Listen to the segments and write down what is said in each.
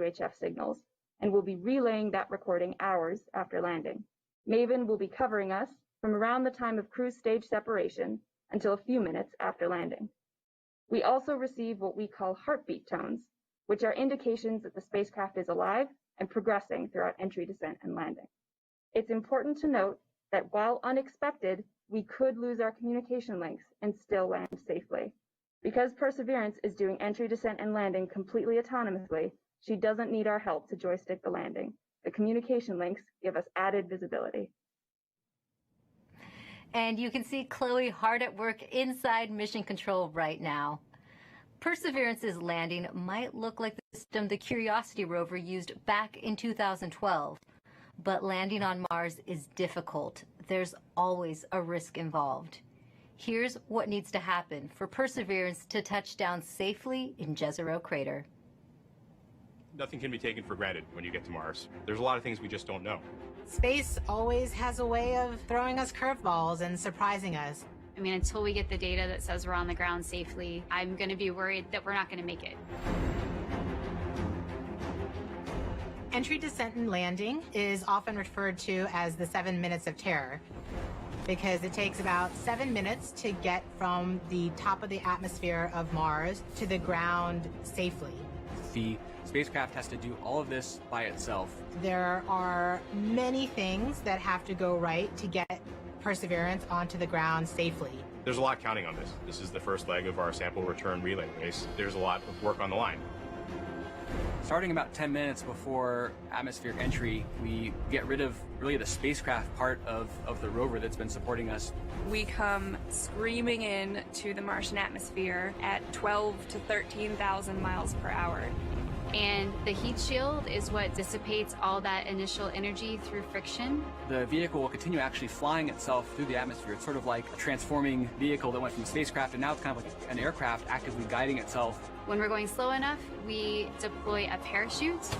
UHF signals and will be relaying that recording hours after landing. MAVEN will be covering us from around the time of cruise stage separation until a few minutes after landing. We also receive what we call heartbeat tones, which are indications that the spacecraft is alive and progressing throughout entry, descent, and landing. It's important to note that while unexpected, we could lose our communication links and still land safely. Because Perseverance is doing entry, descent, and landing completely autonomously, she doesn't need our help to joystick the landing. The communication links give us added visibility. And you can see Chloe hard at work inside Mission Control right now. Perseverance's landing might look like the system the Curiosity rover used back in 2012. But landing on Mars is difficult. There's always a risk involved. Here's what needs to happen for Perseverance to touch down safely in Jezero Crater. Nothing can be taken for granted when you get to Mars. There's a lot of things we just don't know. Space always has a way of throwing us curveballs and surprising us. I mean, until we get the data that says we're on the ground safely, I'm going to be worried that we're not going to make it. Entry, descent, and landing is often referred to as the 7 minutes of terror because it takes about 7 minutes to get from the top of the atmosphere of Mars to the ground safely. The spacecraft has to do all of this by itself. There are many things that have to go right to get Perseverance onto the ground safely. There's a lot counting on this. This is the first leg of our sample return relay race. There's a lot of work on the line. Starting about 10 minutes before atmospheric entry, we get rid of really the spacecraft part of the rover that's been supporting us. We come screaming in to the Martian atmosphere at 12 to 13,000 miles per hour. And the heat shield is what dissipates all that initial energy through friction. The vehicle will continue actually flying itself through the atmosphere. It's sort of like a transforming vehicle that went from a spacecraft and now it's kind of like an aircraft actively guiding itself. When we're going slow enough, we deploy a parachute. It's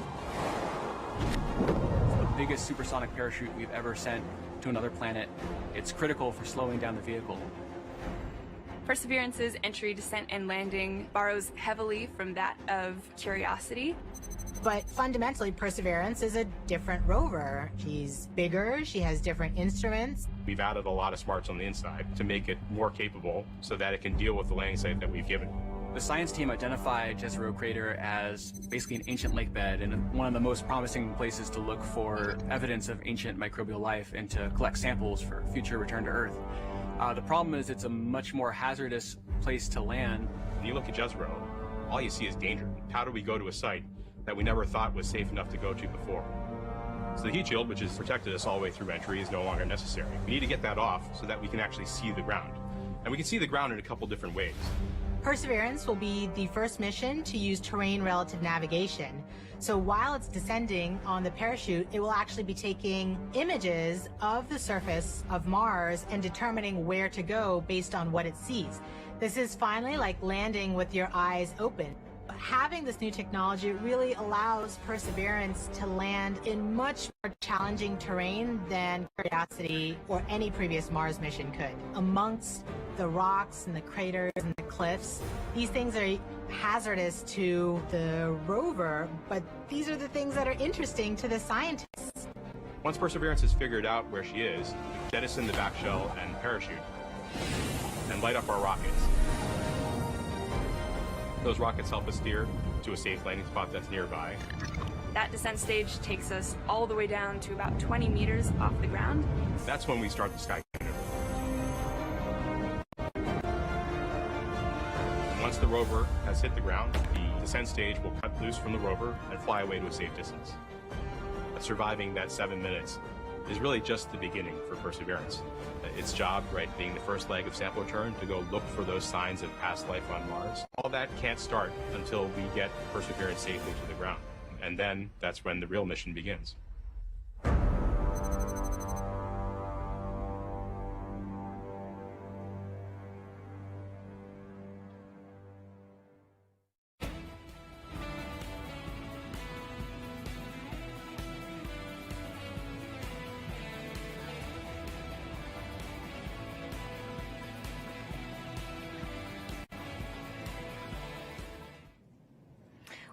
the biggest supersonic parachute we've ever sent to another planet. It's critical for slowing down the vehicle. Perseverance's entry, descent, and landing borrows heavily from that of Curiosity. But fundamentally, Perseverance is a different rover. She's bigger, she has different instruments. We've added a lot of smarts on the inside to make it more capable so that it can deal with the landing site that we've given. The science team identified Jezero Crater as basically an ancient lake bed and one of the most promising places to look for evidence of ancient microbial life and to collect samples for future return to Earth. The problem is it's a much more hazardous place to land. When you look at Jezero, all you see is danger. How do we go to a site that we never thought was safe enough to go to before? So the heat shield, which has protected us all the way through entry, is no longer necessary. We need to get that off so that we can actually see the ground. And we can see the ground in a couple different ways. Perseverance will be the first mission to use terrain relative navigation. So while it's descending on the parachute, it will actually be taking images of the surface of Mars and determining where to go based on what it sees. This is finally like landing with your eyes open. Having this new technology really allows Perseverance to land in much more challenging terrain than Curiosity or any previous Mars mission could. Amongst the rocks and the craters and the cliffs, these things are hazardous to the rover, but these are the things that are interesting to the scientists. Once Perseverance has figured out where she is, we jettison the back shell and parachute and light up our rockets. Those rockets help us steer to a safe landing spot that's nearby. That descent stage takes us all the way down to about 20 meters off the ground. That's when we start the sky canter. Once the rover has hit the ground, the descent stage will cut loose from the rover and fly away to a safe distance. Surviving that 7 minutes is really just the beginning for Perseverance. Its job, right, being the first leg of sample return, to go look for those signs of past life on Mars. All that can't start until we get Perseverance safely to the ground. And then that's when the real mission begins.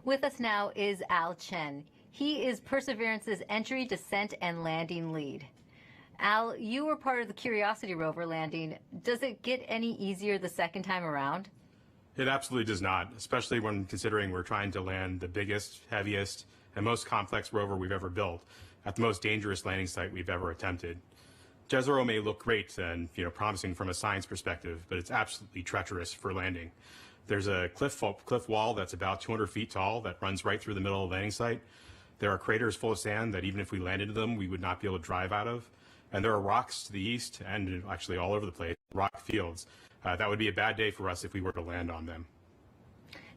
With us now is Al Chen. He is Perseverance's entry, descent, and landing lead. Al, you were part of the Curiosity rover landing. Does it get any easier the second time around? It absolutely does not, especially when considering we're trying to land the biggest, heaviest, and most complex rover we've ever built at the most dangerous landing site we've ever attempted. Jezero may look great and promising from a science perspective, but it's absolutely treacherous for landing. There's a cliff wall that's about 200 feet tall that runs right through the middle of the landing site. There are craters full of sand that even if we landed them, we would not be able to drive out of. And there are rocks to the east and actually all over the place, rock fields. That would be a bad day for us if we were to land on them.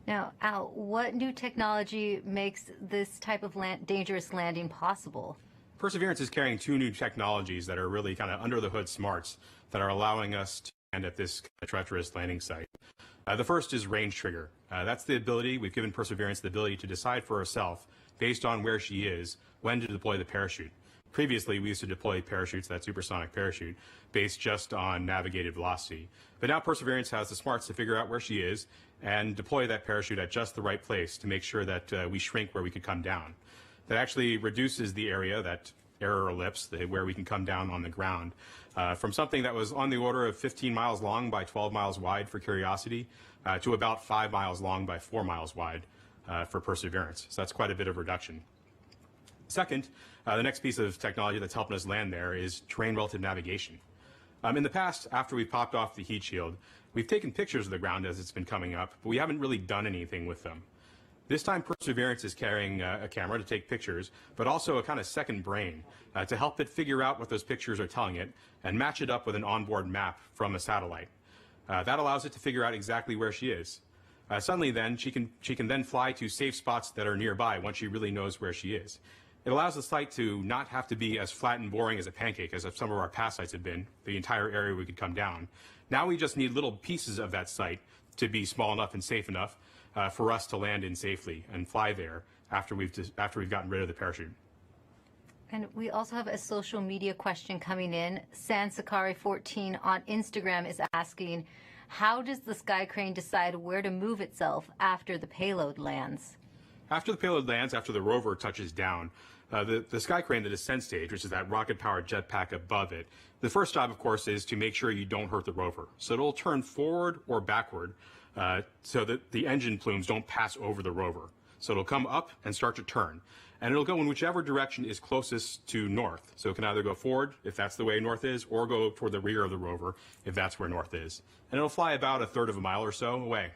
Now, Al, what new technology makes this type of dangerous landing possible? Perseverance is carrying two new technologies that are really kind of under the hood smarts that are allowing us to land at this treacherous landing site. The first is range trigger. That's the ability, we've given Perseverance the ability to decide for herself, based on where she is, when to deploy the parachute. Previously, we used to deploy parachutes, that supersonic parachute, based just on navigated velocity. But now Perseverance has the smarts to figure out where she is and deploy that parachute at just the right place to make sure that we shrink where we could come down. That actually reduces the area, that error ellipse, where we can come down on the ground, from something that was on the order of 15 miles long by 12 miles wide for Curiosity to about 5 miles long by 4 miles wide for Perseverance. So that's quite a bit of reduction. Second, the next piece of technology that's helping us land there is terrain relative navigation. In the past, after we've popped off the heat shield, we've taken pictures of the ground as it's been coming up, but we haven't really done anything with them. This time, Perseverance is carrying a camera to take pictures, but also a kind of second brain to help it figure out what those pictures are telling it and match it up with an onboard map from a satellite. That allows it to figure out exactly where she is. Suddenly, then, she can then fly to safe spots that are nearby once she really knows where she is. It allows the site to not have to be as flat and boring as a pancake as some of our past sites have been, the entire area we could come down. Now we just need little pieces of that site to be small enough and safe enough for us to land in safely and fly there after we've gotten rid of the parachute. And we also have a social media question coming in. Sansakari14 on Instagram is asking, how does the Sky Crane decide where to move itself after the payload lands? After the payload lands, after the rover touches down, the Sky Crane, the descent stage, which is that rocket-powered jetpack above it, the first job, of course, is to make sure you don't hurt the rover. So it'll turn forward or backward so that the engine plumes don't pass over the rover. So it'll come up and start to turn. And it'll go in whichever direction is closest to north. So it can either go forward, if that's the way north is, or go toward the rear of the rover, if that's where north is. And it'll fly about 1/3 of a mile or so away.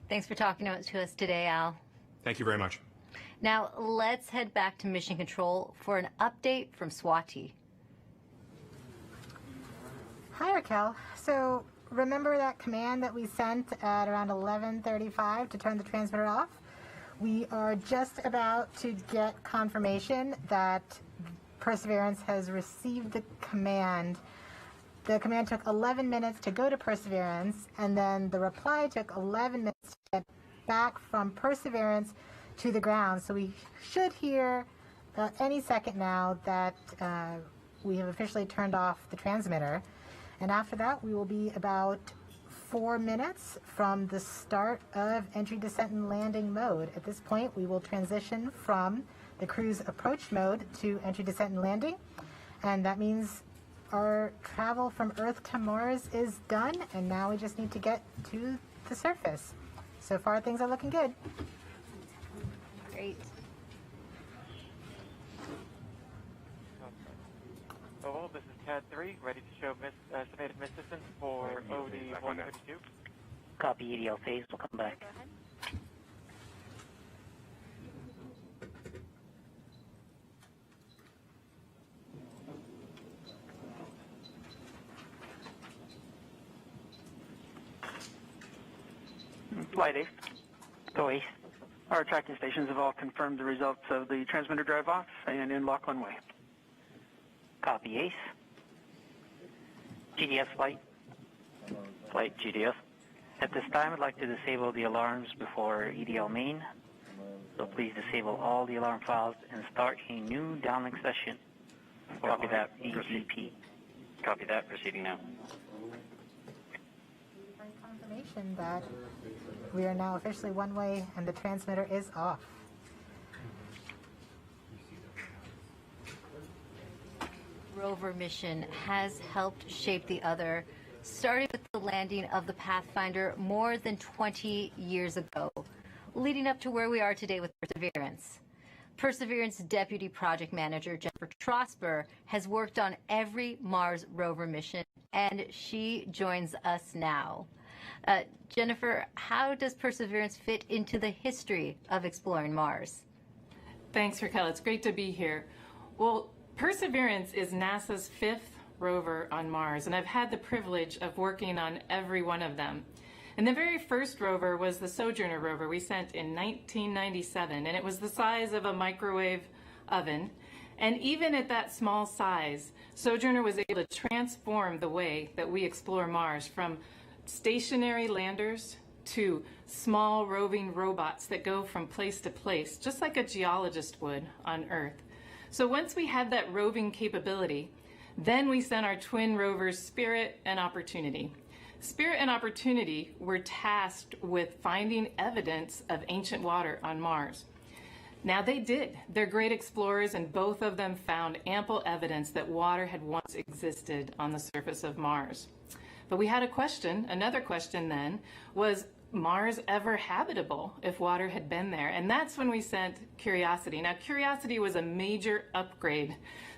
Thanks for talking to us today, Al. Thank you very much. Now, let's head back to Mission Control for an update from Swati. Hi, Raquel. So remember that command that we sent at around 11:35 to turn the transmitter off? We are just about to get confirmation that Perseverance has received the command. The command took 11 minutes to go to Perseverance, and then the reply took 11 minutes to get back from Perseverance to the ground. So we should hear any second now that we have officially turned off the transmitter. And after that, we will be about 4 minutes from the start of entry, descent, and landing mode. At this point, we will transition from the cruise approach mode to entry, descent, and landing. And that means our travel from Earth to Mars is done, and now we just need to get to the surface. So far, things are looking good. Great. Oh, this is CAD 3, ready to show estimated miss distance for OD 132. Copy, EDL phase, we'll come back. Flight Ace. Go Ace. Our tracking stations have all confirmed the results of the transmitter drive off and in lock one way. Copy, Ace. GDS flight. Flight GDS. At this time, I'd like to disable the alarms before EDL main. So please disable all the alarm files and start a new downlink session. Copy that, EGP. Copy that, proceeding now. confirmation that we are now officially one way and the transmitter is off. Rover mission has helped shape the other, starting with the landing of the Pathfinder more than 20 years ago, leading up to where we are today with Perseverance. Perseverance Deputy Project Manager Jennifer Trosper has worked on every Mars rover mission, and she joins us now. Jennifer, how does Perseverance fit into the history of exploring Mars? Thanks, Raquel. It's great to be here. Well, Perseverance is NASA's 5th rover on Mars, and I've had the privilege of working on every one of them. And the very first rover was the Sojourner rover we sent in 1997, and it was the size of a microwave oven. And even at that small size, Sojourner was able to transform the way that we explore Mars, from stationary landers to small roving robots that go from place to place, just like a geologist would on Earth. So once we had that roving capability, then we sent our twin rovers Spirit and Opportunity. Spirit and Opportunity were tasked with finding evidence of ancient water on Mars. Now they did. They're great explorers, and both of them found ample evidence that water had once existed on the surface of Mars. But we had a question. Another question then was Mars ever habitable if water had been there? And that's when we sent Curiosity. Now Curiosity was a major upgrade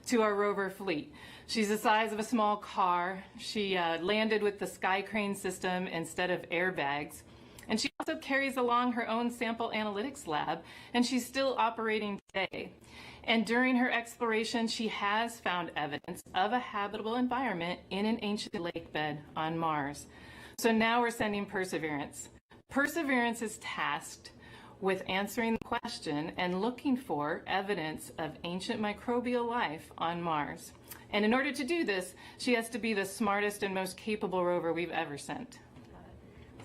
to our rover fleet. She's the size of a small car. She landed with the Sky Crane system instead of airbags. And she also carries along her own sample analytics lab, and she's still operating today. And during her exploration, she has found evidence of a habitable environment in an ancient lake bed on Mars. So now we're sending Perseverance. Perseverance is tasked with answering the question and looking for evidence of ancient microbial life on Mars. And in order to do this, she has to be the smartest and most capable rover we've ever sent.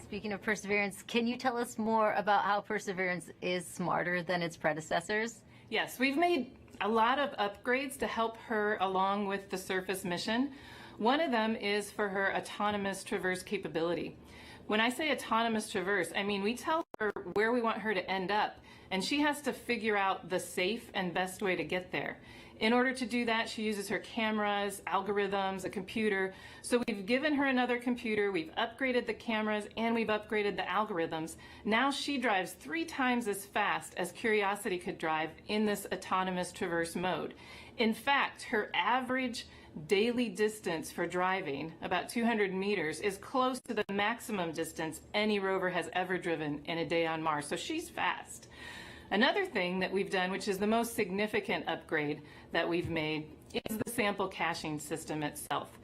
Speaking of Perseverance, can you tell us more about how Perseverance is smarter than its predecessors? Yes, we've made a lot of upgrades to help her along with the surface mission. One of them is for her autonomous traverse capability. When I say autonomous traverse, I mean we tell her where we want her to end up, and she has to figure out the safe and best way to get there. In order to do that, she uses her cameras, algorithms, a computer. So we've given her another computer, we've upgraded the cameras, and we've upgraded the algorithms. Now she drives 3 times as fast as Curiosity could drive in this autonomous traverse mode. In fact, her average daily distance for driving, about 200 meters, is close to the maximum distance any rover has ever driven in a day on Mars. So she's fast. Another thing that we've done, which is the most significant upgrade that we've made, is the sample caching system itself.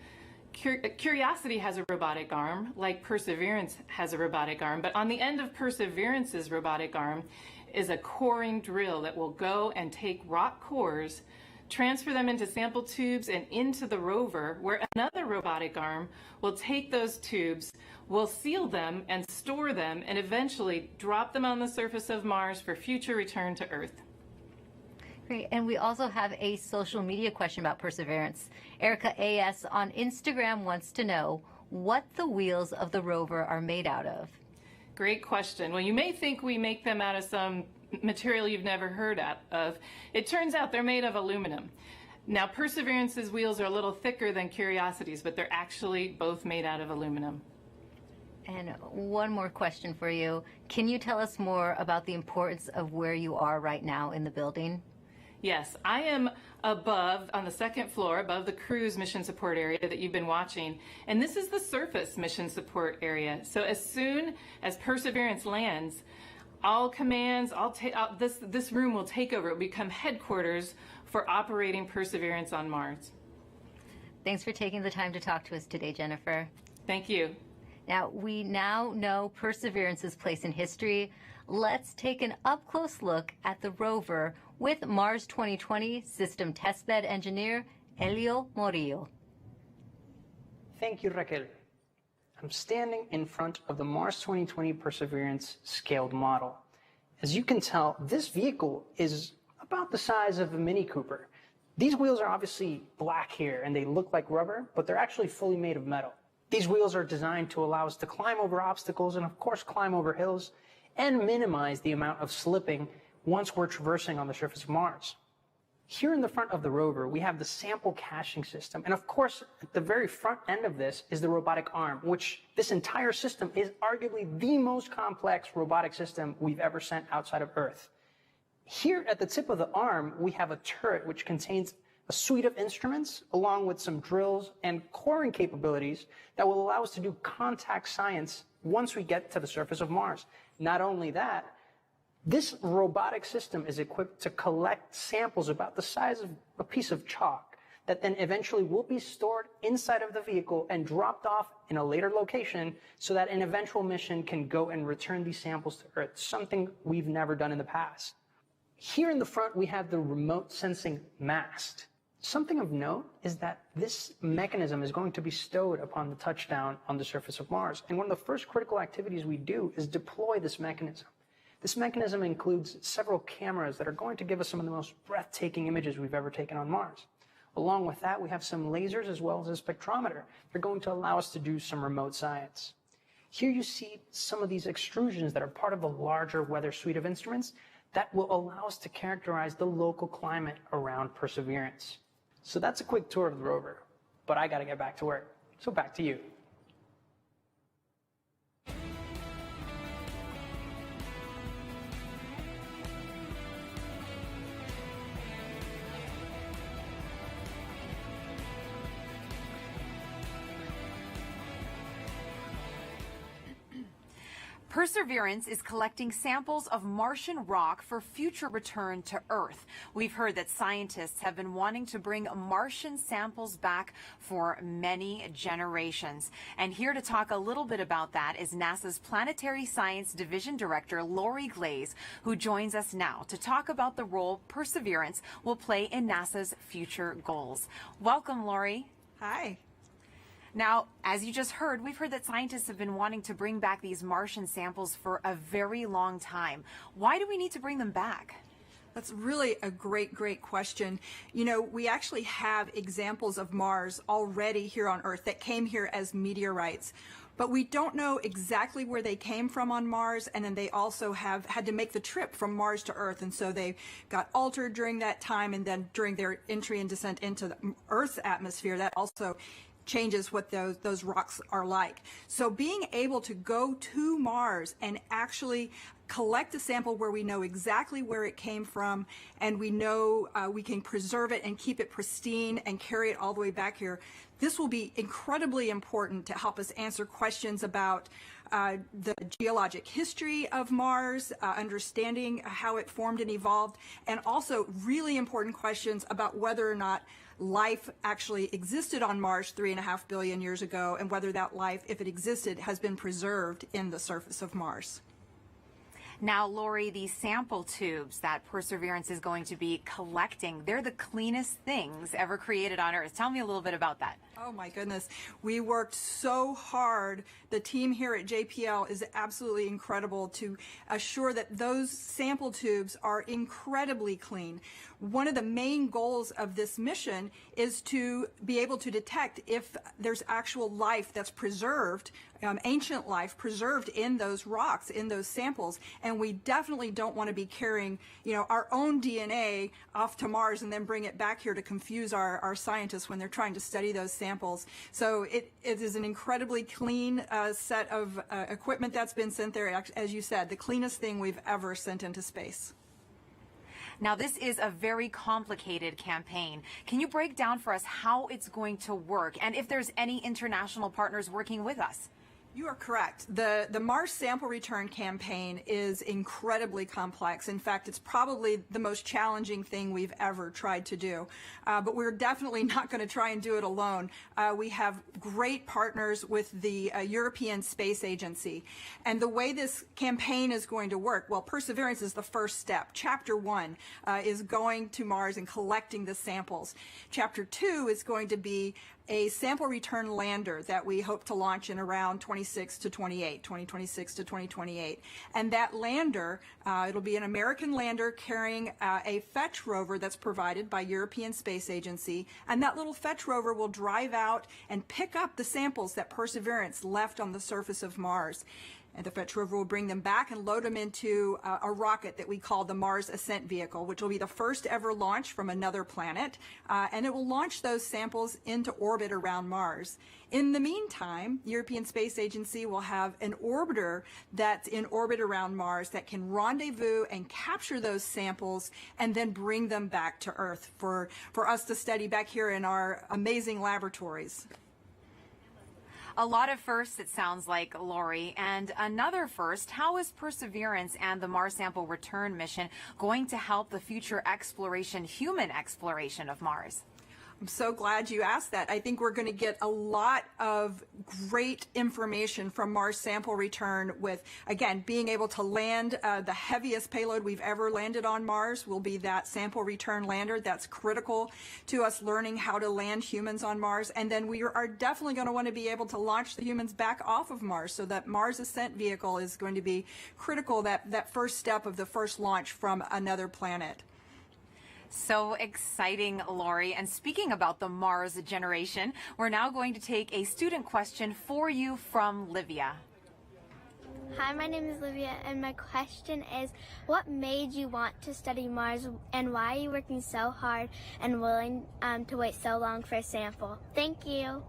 Curiosity has a robotic arm, like Perseverance has a robotic arm, but on the end of Perseverance's robotic arm is a coring drill that will go and take rock cores, transfer them into sample tubes and into the rover, where another robotic arm will take those tubes, will seal them and store them, and eventually drop them on the surface of Mars for future return to Earth. Great, and we also have a social media question about Perseverance. Erica AS on Instagram wants to know what the wheels of the rover are made out of. Great question. Well, you may think we make them out of some material you've never heard of. It turns out they're made of aluminum. Now, Perseverance's wheels are a little thicker than Curiosity's, but they're actually both made out of aluminum. And one more question for you. Can you tell us more about the importance of where you are right now in the building? Yes, I am above, on the 2nd floor, above the cruise mission support area that you've been watching. And this is the surface mission support area. So as soon as Perseverance lands, all commands, this room will take over. It will become headquarters for operating Perseverance on Mars. Thanks for taking the time to talk to us today, Jennifer. Thank you. Now, we now know Perseverance's place in history. Let's take an up-close look at the rover with Mars 2020 System Testbed Engineer Elio Morillo. Thank you, Raquel. I'm standing in front of the Mars 2020 Perseverance scaled model. As you can tell, this vehicle is about the size of a Mini Cooper. These wheels are obviously black here and they look like rubber, but they're actually fully made of metal. These wheels are designed to allow us to climb over obstacles and, of course, climb over hills and minimize the amount of slipping once we're traversing on the surface of Mars. Here in the front of the rover, we have the sample caching system. And of course, at the very front end of this is the robotic arm, which this entire system is arguably the most complex robotic system we've ever sent outside of Earth. Here at the tip of the arm, we have a turret which contains a suite of instruments along with some drills and coring capabilities that will allow us to do contact science once we get to the surface of Mars. Not only that, this robotic system is equipped to collect samples about the size of a piece of chalk that then eventually will be stored inside of the vehicle and dropped off in a later location so that an eventual mission can go and return these samples to Earth, something we've never done in the past. Here in the front, we have the remote sensing mast. Something of note is that this mechanism is going to be stowed upon the touchdown on the surface of Mars. And one of the first critical activities we do is deploy this mechanism. This mechanism includes several cameras that are going to give us some of the most breathtaking images we've ever taken on Mars. Along with that, we have some lasers as well as a spectrometer. They're going to allow us to do some remote science. Here you see some of these extrusions that are part of a larger weather suite of instruments that will allow us to characterize the local climate around Perseverance. So that's a quick tour of the rover, but I got to get back to work. So back to you. Perseverance is collecting samples of Martian rock for future return to Earth. We've heard that scientists have been wanting to bring Martian samples back for many generations. And here to talk a little bit about that is NASA's Planetary Science Division Director, Lori Glaze, who joins us now to talk about the role Perseverance will play in NASA's future goals. Welcome, Lori. Hi. Now, as you just heard, we've heard that scientists have been wanting to bring back these Martian samples for a very long time. Why do we need to bring them back? That's really a great question. You know, we actually have examples of Mars already here on Earth that came here as meteorites. But we don't know exactly where they came from on Mars, and then they also have had to make the trip from Mars to Earth, and so they got altered during that time, and then during their entry and descent into the Earth's atmosphere, that also changes what those rocks are like. So being able to go to Mars and actually collect a sample where we know exactly where it came from, and we know we can preserve it and keep it pristine and carry it all the way back here, this will be incredibly important to help us answer questions about the geologic history of Mars, understanding how it formed and evolved, and also really important questions about whether or not life actually existed on Mars 3.5 billion years ago, and whether that life, if it existed, has been preserved in the surface of Mars. Now, Lori, these sample tubes that Perseverance is going to be collecting, they're the cleanest things ever created on Earth. Tell me a little bit about that. Oh my goodness. We worked so hard. The team here at JPL is absolutely incredible to assure that those sample tubes are incredibly clean. One of the main goals of this mission is to be able to detect if there's actual life that's preserved, ancient life preserved in those rocks, in those samples. And we definitely don't want to be carrying, our own DNA off to Mars and then bring it back here to confuse our scientists when they're trying to study those samples. So it is an incredibly clean set of equipment that's been sent there. As you said, the cleanest thing we've ever sent into space. Now, this is a very complicated campaign. Can you break down for us how it's going to work and if there's any international partners working with us? You are correct. The Mars Sample Return campaign is incredibly complex. In fact, it's probably the most challenging thing we've ever tried to do. But we're definitely not going to try and do it alone. We have great partners with the European Space Agency. And the way this campaign is going to work, well, Perseverance is the first step. Chapter 1 is going to Mars and collecting the samples. Chapter 2 is going to be a sample return lander that we hope to launch in around 2026 to 2028. And that lander, it'll be an American lander carrying a fetch rover that's provided by European Space Agency. And that little fetch rover will drive out and pick up the samples that Perseverance left on the surface of Mars. And the fetch rover will bring them back and load them into a rocket that we call the Mars Ascent Vehicle, which will be the first ever launch from another planet. And it will launch those samples into orbit around Mars. In the meantime, European Space Agency will have an orbiter that's in orbit around Mars that can rendezvous and capture those samples and then bring them back to Earth for us to study back here in our amazing laboratories. A lot of firsts, it sounds like, Lori. And another first, how is Perseverance and the Mars Sample Return mission going to help the future exploration, human exploration of Mars? I'm so glad you asked that. I think we're going to get a lot of great information from Mars Sample Return with, again, being able to land the heaviest payload we've ever landed on Mars will be that Sample Return lander. That's critical to us learning how to land humans on Mars. And then we are definitely going to want to be able to launch the humans back off of Mars. So that Mars Ascent Vehicle is going to be critical, that first step of the first launch from another planet. So exciting, Lori. And speaking about the Mars generation, we're now going to take a student question for you from Livia. Hi, my name is Livia, and my question is, what made you want to study Mars, and why are you working so hard and willing to wait so long for a sample? Thank you.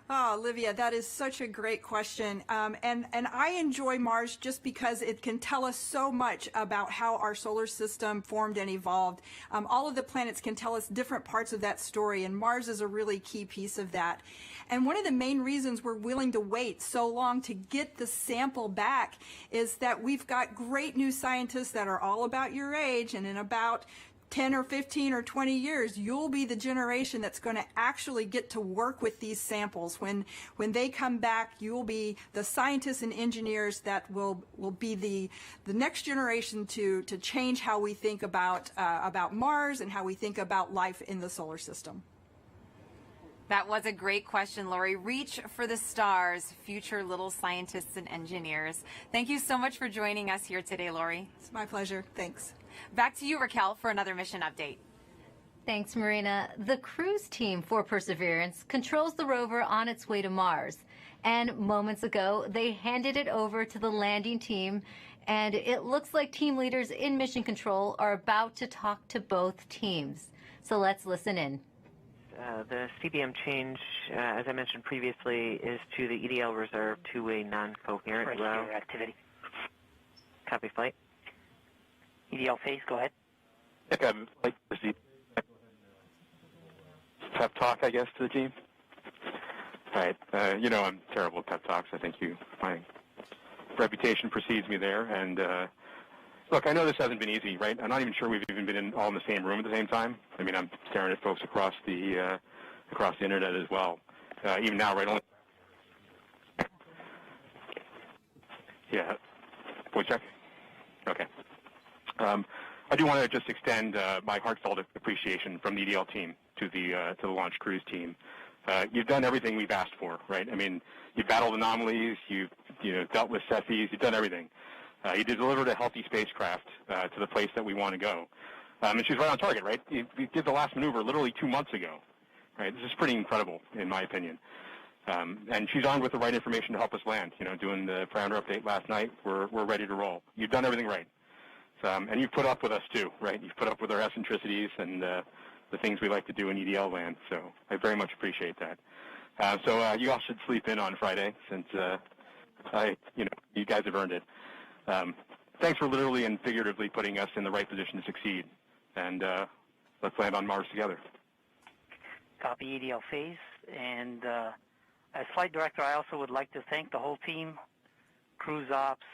Oh, Olivia, that is such a great question. And I enjoy Mars just because it can tell us so much about how our solar system formed and evolved. All of the planets can tell us different parts of that story, and Mars is a really key piece of that. And one of the main reasons we're willing to wait so long to get the sample back is that we've got great new scientists that are all about your age, and in about 10 or 15 or 20 years, you'll be the generation that's going to actually get to work with these samples. When they come back, you'll be the scientists and engineers that will be the next generation to change how we think about Mars and how we think about life in the solar system. That was a great question, Lori. Reach for the stars, future little scientists and engineers. Thank you so much for joining us here today, Lori. It's my pleasure. Thanks. Back to you, Raquel, for another mission update. Thanks, Marina. The cruise team for Perseverance controls the rover on its way to Mars. And moments ago, they handed it over to the landing team. And it looks like team leaders in Mission Control are about to talk to both teams. So let's listen in. The CBM change, as I mentioned previously, is to the EDL reserve two-way non-coherent route. Activity. Copy flight. EDL phase, go ahead. I think I'd like to see pep talk, I guess, to the team. All right. You know I'm terrible at pep talks. I think my reputation precedes me there. And look, I know this hasn't been easy, right? I'm not even sure we've even been all in the same room at the same time. I mean, I'm staring at folks across the internet as well. Even now, right? Only. Yeah. Voice check. Okay. I do want to just extend my heartfelt appreciation from the EDL team to the launch cruise team. You've done everything we've asked for, right? I mean, you've battled anomalies, you've dealt with Cepheids, you've done everything. You delivered a healthy spacecraft to the place that we want to go, and she's right on target, right? You did the last maneuver literally 2 months ago, right? This is pretty incredible, in my opinion. And she's armed with the right information to help us land. Doing the parameter update last night, we're ready to roll. You've done everything right. And you've put up with us too, right? You've put up with our eccentricities and the things we like to do in EDL land. So I very much appreciate that. So you all should sleep in on Friday, since you guys have earned it. Thanks for literally and figuratively putting us in the right position to succeed. And let's land on Mars together. Copy EDL phase. And as flight director, I also would like to thank the whole team, cruise ops,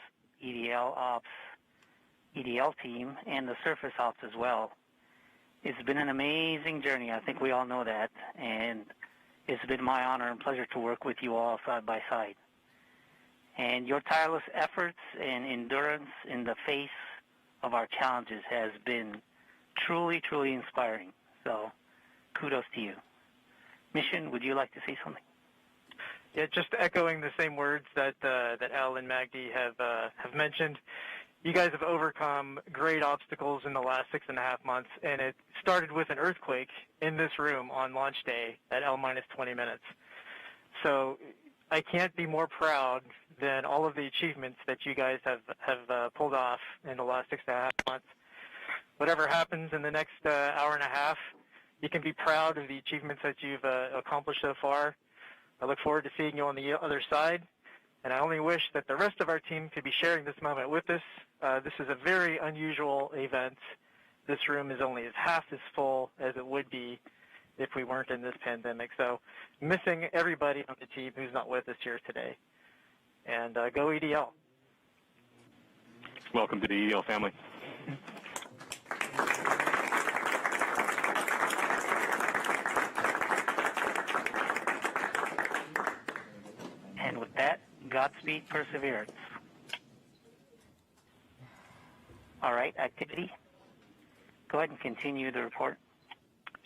EDL ops, EDL team, and the surface ops as well. It's been an amazing journey. I think we all know that. And it's been my honor and pleasure to work with you all side by side. And your tireless efforts and endurance in the face of our challenges has been truly, truly inspiring. So kudos to you. Mission, would you like to say something? Yeah, just echoing the same words that Al and Magdi have mentioned. You guys have overcome great obstacles in the last 6.5 months, and it started with an earthquake in this room on launch day at L-20 minutes. So I can't be more proud than all of the achievements that you guys have pulled off in the last 6.5 months. Whatever happens in the next hour and a half, you can be proud of the achievements that you've accomplished so far. I look forward to seeing you on the other side, and I only wish that the rest of our team could be sharing this moment with us. This is a very unusual event. This room is only half as full as it would be if we weren't in this pandemic. So missing everybody on the team who's not with us here today. And go EDL. Welcome to the EDL family. And with that, Godspeed Perseverance. All right, activity. Go ahead and continue the report.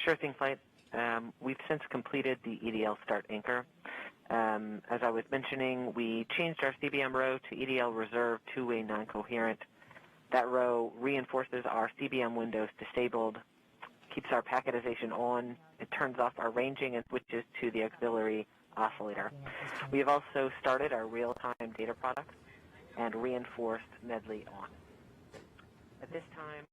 Sure thing, Flight. We've since completed the EDL start anchor. As I was mentioning, we changed our CBM row to EDL reserve two-way non-coherent. That row reinforces our CBM windows disabled, keeps our packetization on, it turns off our ranging and switches to the auxiliary oscillator. We have also started our real-time data product and reinforced Medley on. At this time,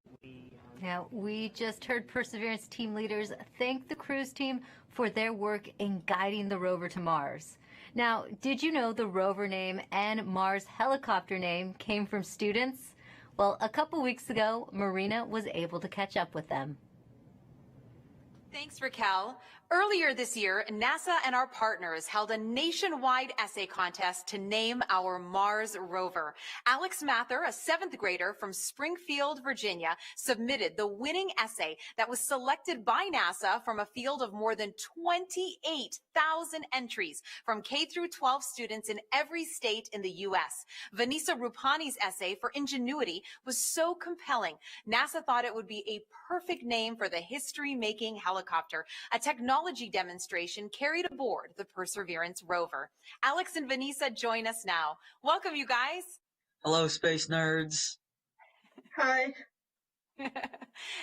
we just heard Perseverance team leaders thank the cruise team for their work in guiding the rover to Mars. Now, did you know the rover name and Mars helicopter name came from students? Well, a couple weeks ago, Marina was able to catch up with them. Thanks, Raquel. Earlier this year, NASA and our partners held a nationwide essay contest to name our Mars rover. Alex Mather, a 7th grader from Springfield, Virginia, submitted the winning essay that was selected by NASA from a field of more than 28,000 entries from K through 12 students in every state in the U.S. Vanessa Rupani's essay for Ingenuity was so compelling, NASA thought it would be a perfect name for the history-making helicopter, a technology demonstration carried aboard the Perseverance rover. Alex and Vanessa join us now. Welcome, you guys. Hello, space nerds. Hi.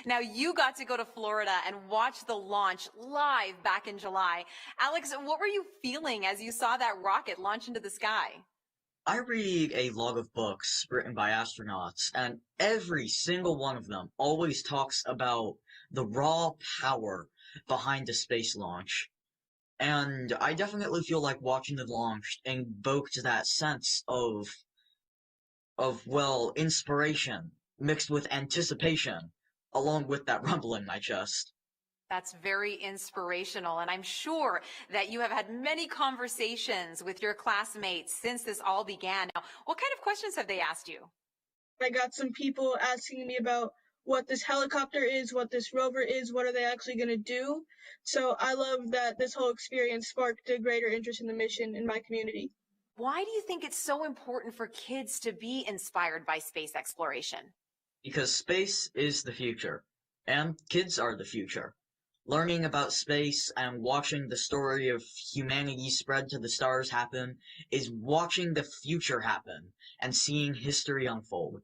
Now, you got to go to Florida and watch the launch live back in July. Alex, what were you feeling as you saw that rocket launch into the sky? I read a log of books written by astronauts, and every single one of them always talks about the raw power behind the space launch. And I definitely feel like watching the launch invoked that sense of inspiration mixed with anticipation, along with that rumbling in my chest. That's very inspirational, and I'm sure that you have had many conversations with your classmates since this all began. Now, what kind of questions have they asked you? I got some people asking me about what this helicopter is, what this rover is, what are they actually going to do. So I love that this whole experience sparked a greater interest in the mission in my community. Why do you think it's so important for kids to be inspired by space exploration? Because space is the future, and kids are the future. Learning about space and watching the story of humanity spread to the stars happen is watching the future happen and seeing history unfold.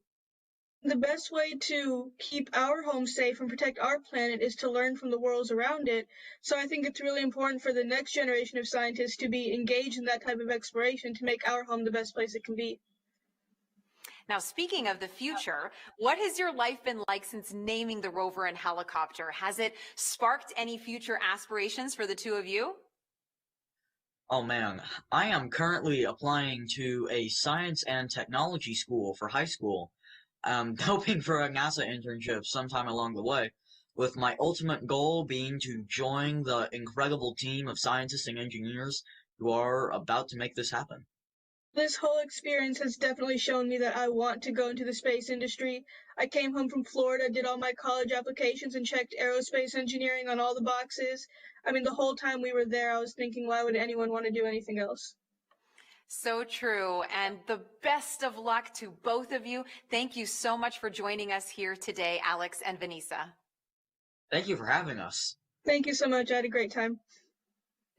The best way to keep our home safe and protect our planet is to learn from the worlds around it. So I think it's really important for the next generation of scientists to be engaged in that type of exploration to make our home the best place it can be. Now, speaking of the future, what has your life been like since naming the rover and helicopter? Has it sparked any future aspirations for the two of you? Oh man, I am currently applying to a science and technology school for high school. I'm hoping for a NASA internship sometime along the way, with my ultimate goal being to join the incredible team of scientists and engineers who are about to make this happen. This whole experience has definitely shown me that I want to go into the space industry. I came home from Florida, did all my college applications, and checked aerospace engineering on all the boxes. I mean, the whole time we were there, I was thinking, why would anyone want to do anything else? So true, and the best of luck to both of you. Thank you so much for joining us here today, Alex and Vanessa. Thank you for having us. Thank you so much. I had a great time.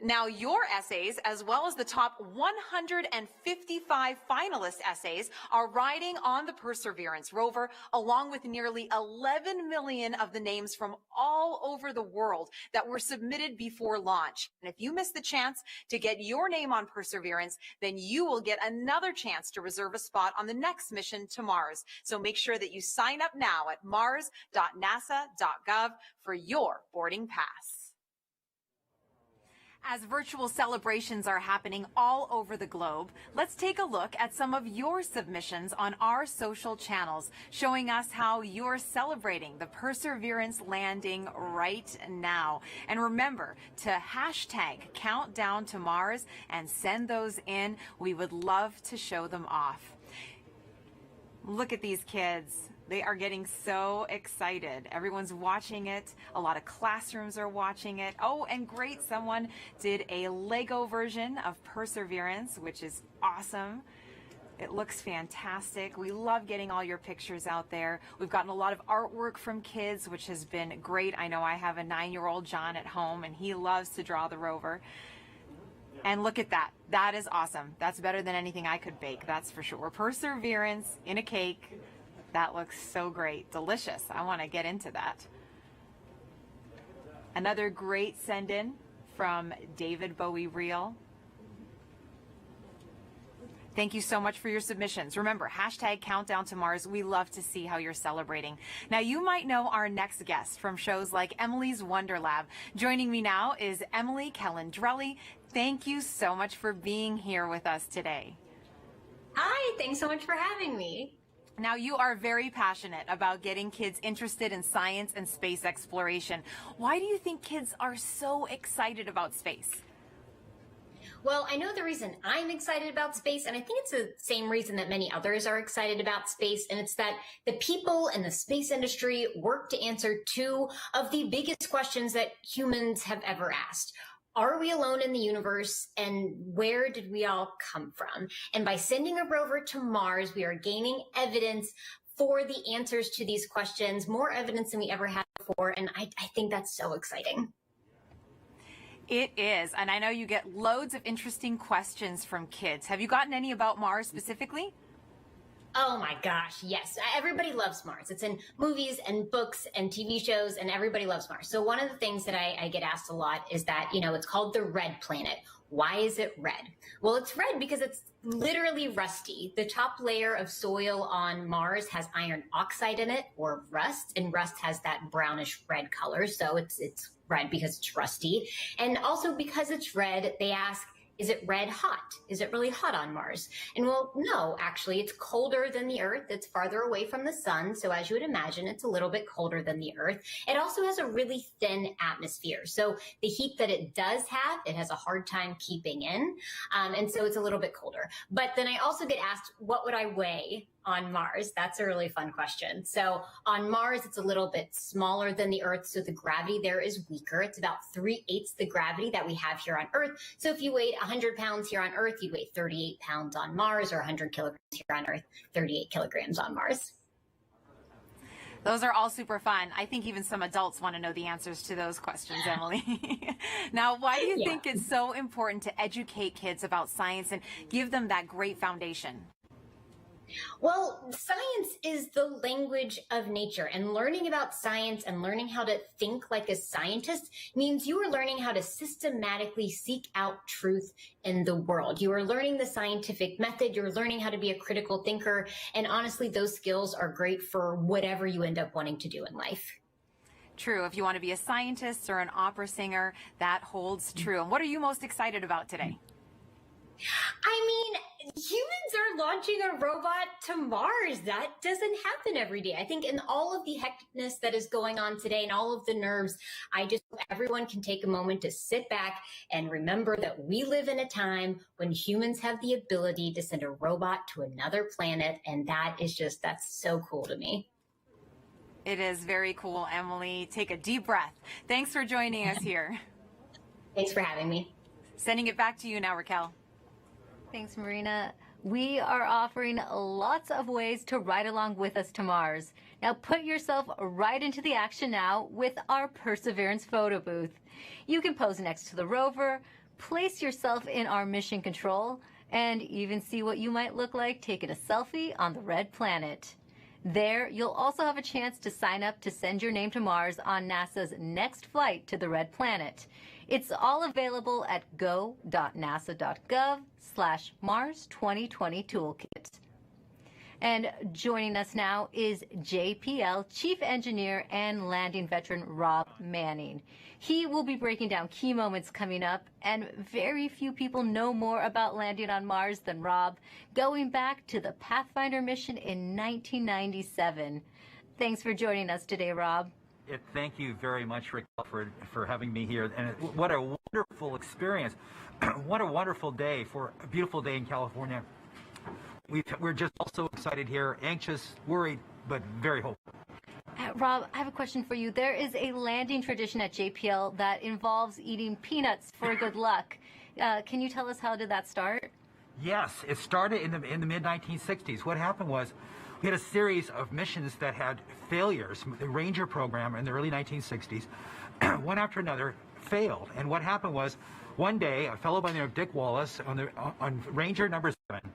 Now, your essays, as well as the top 155 finalist essays, are riding on the Perseverance rover, along with nearly 11 million of the names from all over the world that were submitted before launch. And if you miss the chance to get your name on Perseverance, then you will get another chance to reserve a spot on the next mission to Mars. So make sure that you sign up now at mars.nasa.gov for your boarding pass. As virtual celebrations are happening all over the globe, let's take a look at some of your submissions on our social channels, showing us how you're celebrating the Perseverance landing right now. And remember to hashtag Countdown to Mars and send those in. We would love to show them off. Look at these kids. They are getting so excited. Everyone's watching it. A lot of classrooms are watching it. Oh, and great, someone did a Lego version of Perseverance, which is awesome. It looks fantastic. We love getting all your pictures out there. We've gotten a lot of artwork from kids, which has been great. I know I have a 9-year-old John at home, and he loves to draw the rover. And look at that. That is awesome. That's better than anything I could bake, that's for sure. Perseverance in a cake. That looks so great. Delicious. I want to get into that. Another great send-in from David Bowie Reel. Thank you so much for your submissions. Remember, hashtag Countdown to Mars. We love to see how you're celebrating. Now, you might know our next guest from shows like Emily's Wonder Lab. Joining me now is Emily Calandrelli. Thank you so much for being here with us today. Hi, thanks so much for having me. Now, you are very passionate about getting kids interested in science and space exploration. Why do you think kids are so excited about space? Well, I know the reason I'm excited about space, and I think it's the same reason that many others are excited about space, and it's that the people in the space industry work to answer two of the biggest questions that humans have ever asked. Are we alone in the universe, and where did we all come from? And by sending a rover to Mars, we are gaining evidence for the answers to these questions, more evidence than we ever had before, and I think that's so exciting. It is, and I know you get loads of interesting questions from kids. Have you gotten any about Mars specifically? Oh my gosh, yes. Everybody loves Mars. It's in movies and books and TV shows, and everybody loves Mars. So one of the things that I get asked a lot is that, it's called the red planet. Why is it red? Well, it's red because it's literally rusty. The top layer of soil on Mars has iron oxide in it, or rust, and rust has that brownish red color. So it's red because it's rusty. And also because it's red, they ask, is it red hot? Is it really hot on Mars? And well, no, actually, it's colder than the Earth. It's farther away from the sun. So as you would imagine, it's a little bit colder than the Earth. It also has a really thin atmosphere. So the heat that it does have, it has a hard time keeping in. And so it's a little bit colder. But then I also get asked, what would I weigh on Mars? That's a really fun question. So on Mars, it's a little bit smaller than the Earth, so the gravity there is weaker. It's about 3/8 the gravity that we have here on Earth. So if you weighed 100 pounds here on Earth, you'd weigh 38 pounds on Mars, or 100 kilograms here on Earth, 38 kilograms on Mars. Those are all super fun. I think even some adults want to know the answers to those questions, Emily. Now, why do you think it's so important to educate kids about science and give them that great foundation? Well, science is the language of nature, and learning about science and learning how to think like a scientist means you are learning how to systematically seek out truth in the world. You are learning the scientific method. You're learning how to be a critical thinker. And honestly, those skills are great for whatever you end up wanting to do in life. True. If you want to be a scientist or an opera singer, that holds true. And what are you most excited about today? I mean, humans are launching a robot to Mars. That doesn't happen every day. I think in all of the hecticness that is going on today and all of the nerves, I just hope everyone can take a moment to sit back and remember that we live in a time when humans have the ability to send a robot to another planet. And that's so cool to me. It is very cool, Emily. Take a deep breath. Thanks for joining us here. Thanks for having me. Sending it back to you now, Raquel. Thanks, Marina. We are offering lots of ways to ride along with us to Mars. Now put yourself right into the action now with our Perseverance photo booth. You can pose next to the rover, place yourself in our mission control, and even see what you might look like taking a selfie on the red planet. There, you'll also have a chance to sign up to send your name to Mars on NASA's next flight to the red planet. It's all available at go.nasa.gov/Mars 2020 Toolkit. And joining us now is JPL Chief Engineer and landing veteran Rob Manning. He will be breaking down key moments coming up, and very few people know more about landing on Mars than Rob, going back to the Pathfinder mission in 1997. Thanks for joining us today, Rob. Thank you very much, Rick, for having me here. And what a wonderful experience. What a wonderful day for a beautiful day in California. We're just also excited here, anxious, worried, but very hopeful. Rob, I have a question for you. There is a landing tradition at JPL that involves eating peanuts for good luck. Can you tell us how did that start? Yes, it started in the mid-1960s. What happened was we had a series of missions that had failures. The Ranger program in the early 1960s, one after another, failed. And what happened was one day, a fellow by the name of Dick Wallace on Ranger number 7,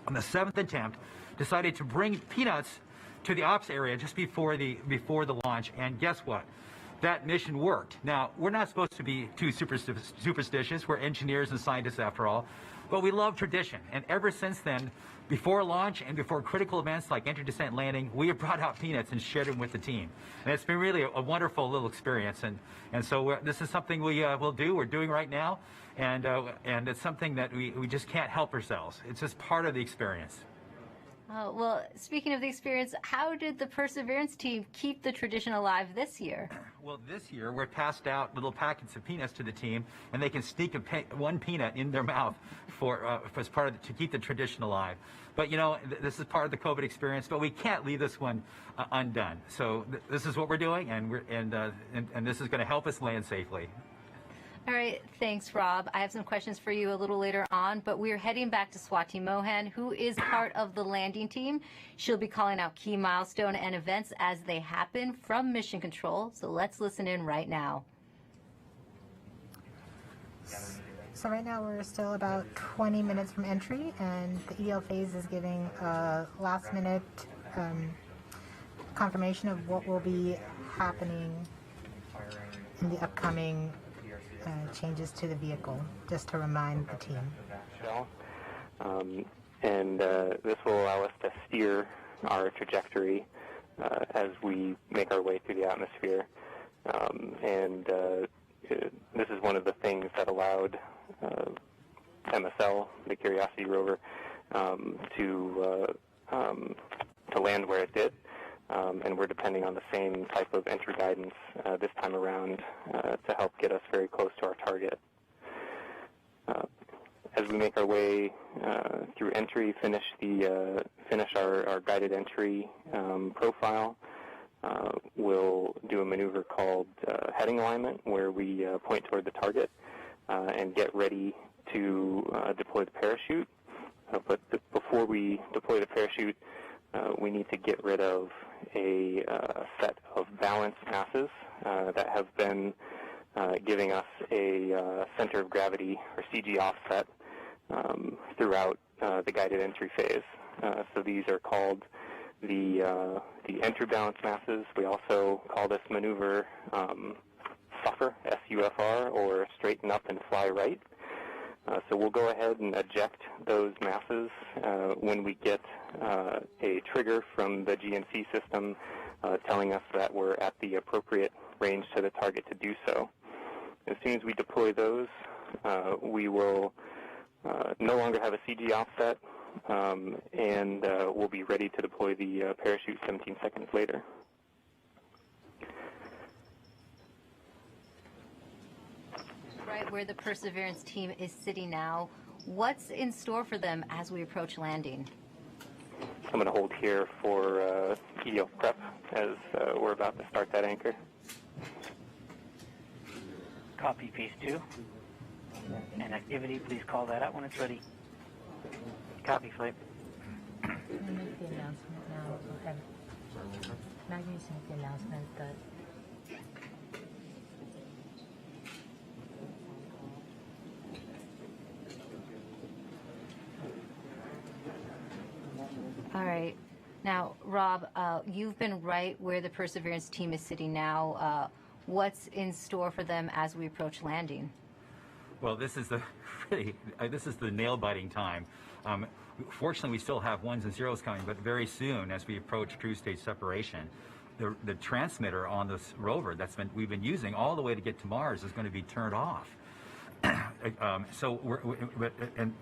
on the 7th attempt, decided to bring peanuts to the ops area just before the launch, and guess what? That mission worked. Now, we're not supposed to be too superstitious. We're engineers and scientists after all, but we love tradition. And ever since then, before launch and before critical events like entry, descent, and landing, we have brought out peanuts and shared them with the team. And it's been really a wonderful little experience. And so this is something we're doing right now. And it's something that we just can't help ourselves. It's just part of the experience. Well, speaking of the experience, how did the Perseverance team keep the tradition alive this year? Well, this year we passed out little packets of peanuts to the team, and they can sneak one peanut in their mouth as part of to keep the tradition alive. But you know, this is part of the COVID experience, but we can't leave this one undone. So this is what we're doing, and this is going to help us land safely. All right, thanks, Rob. I have some questions for you a little later on, but we're heading back to Swati Mohan, who is part of the landing team. She'll be calling out key milestone and events as they happen from Mission Control. So let's listen in right now. So right now we're still about 20 minutes from entry, and the EDL phase is giving a last-minute confirmation of what will be happening in the upcoming changes to the vehicle, just to remind the team. This will allow us to steer our trajectory as we make our way through the atmosphere. This is one of the things that allowed MSL, the Curiosity rover, to land where it did. And we're depending on the same type of entry guidance this time around to help get us very close to our target. As we make our way through entry, finish our guided entry profile, we'll do a maneuver called heading alignment, where we point toward the target and get ready to deploy the parachute. But before we deploy the parachute, we need to get rid of a set of balance masses that have been giving us a center of gravity, or CG offset, throughout the guided entry phase. So these are called the entry balance masses. We also call this maneuver SUFR, S-U-F-R, or straighten up and fly right. So we'll go ahead and eject those masses when we get a trigger from the GNC system telling us that we're at the appropriate range to the target to do so. As soon as we deploy those, we will no longer have a CG offset, and we'll be ready to deploy the parachute 17 seconds later. Right where the Perseverance team is sitting now, what's in store for them as we approach landing? I'm going to hold here for EDL prep as we're about to start that anchor. Copy, phase 2. And activity, please call that out when it's ready. Copy, flight. I'm going to make the announcement now. Okay. Now you make the announcement that Rob, you've been right where the Perseverance team is sitting now. What's in store for them as we approach landing? Well, this is the nail-biting time. Fortunately, we still have ones and zeros coming, but very soon, as we approach cruise stage separation, the transmitter on this rover we've been using all the way to get to Mars is going to be turned off. So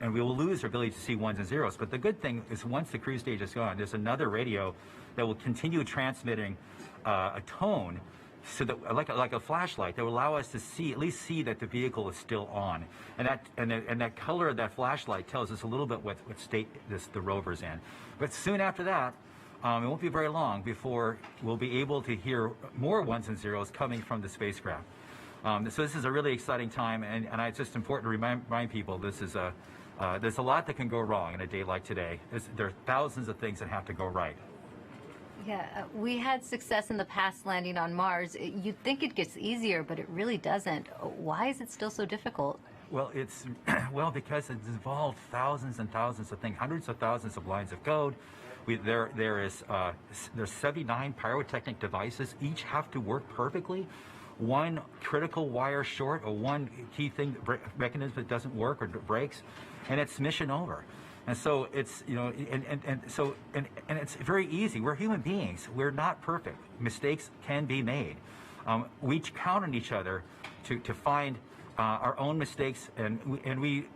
we will lose our ability to see ones and zeros. But the good thing is, once the cruise stage is gone, there's another radio that will continue transmitting a tone, so that like a flashlight, that will allow us to at least see that the vehicle is still on, and that color of that flashlight tells us a little bit what state the rover's in. But soon after that, it won't be very long before we'll be able to hear more ones and zeros coming from the spacecraft. So this is a really exciting time, and it's just important to remind people there's a lot that can go wrong in a day like today. There are thousands of things that have to go right. Yeah, we had success in the past landing on Mars. You'd think it gets easier, but it really doesn't. Why is it still so difficult? Well, because it's involved thousands and thousands of things, hundreds of thousands of lines of code. There's 79 pyrotechnic devices. Each have to work perfectly. One critical wire short, or one key thing mechanism that doesn't work or breaks, and it's mission over. And so it's, and it's very easy. We're human beings. We're not perfect. Mistakes can be made. We count on each other to find our own mistakes, and we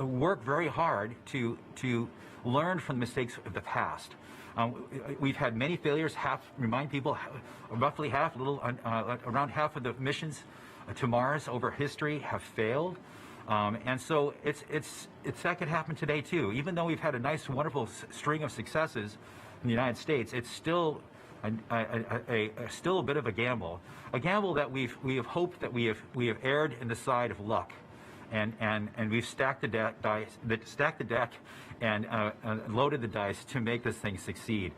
work very hard to learn from the mistakes of the past. We've had many failures. Remind people, roughly around half of the missions to Mars over history have failed. And so that could happen today too. Even though we've had a nice, wonderful string of successes in the United States, it's still still a bit of a gamble that we have hoped that we have erred in the side of luck, and we've stacked the deck and loaded the dice to make this thing succeed.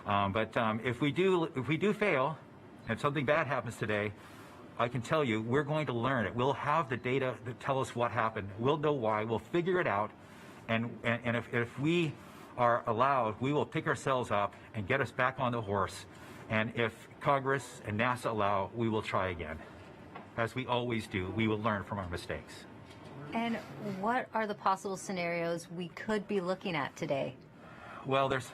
But if we do fail, and something bad happens today, I can tell you, we're going to learn it. We'll have the data that tell us what happened. We'll know why. We'll figure it out. And if we are allowed, we will pick ourselves up and get us back on the horse. And if Congress and NASA allow, we will try again. As we always do, we will learn from our mistakes. And what are the possible scenarios we could be looking at today? Well, there's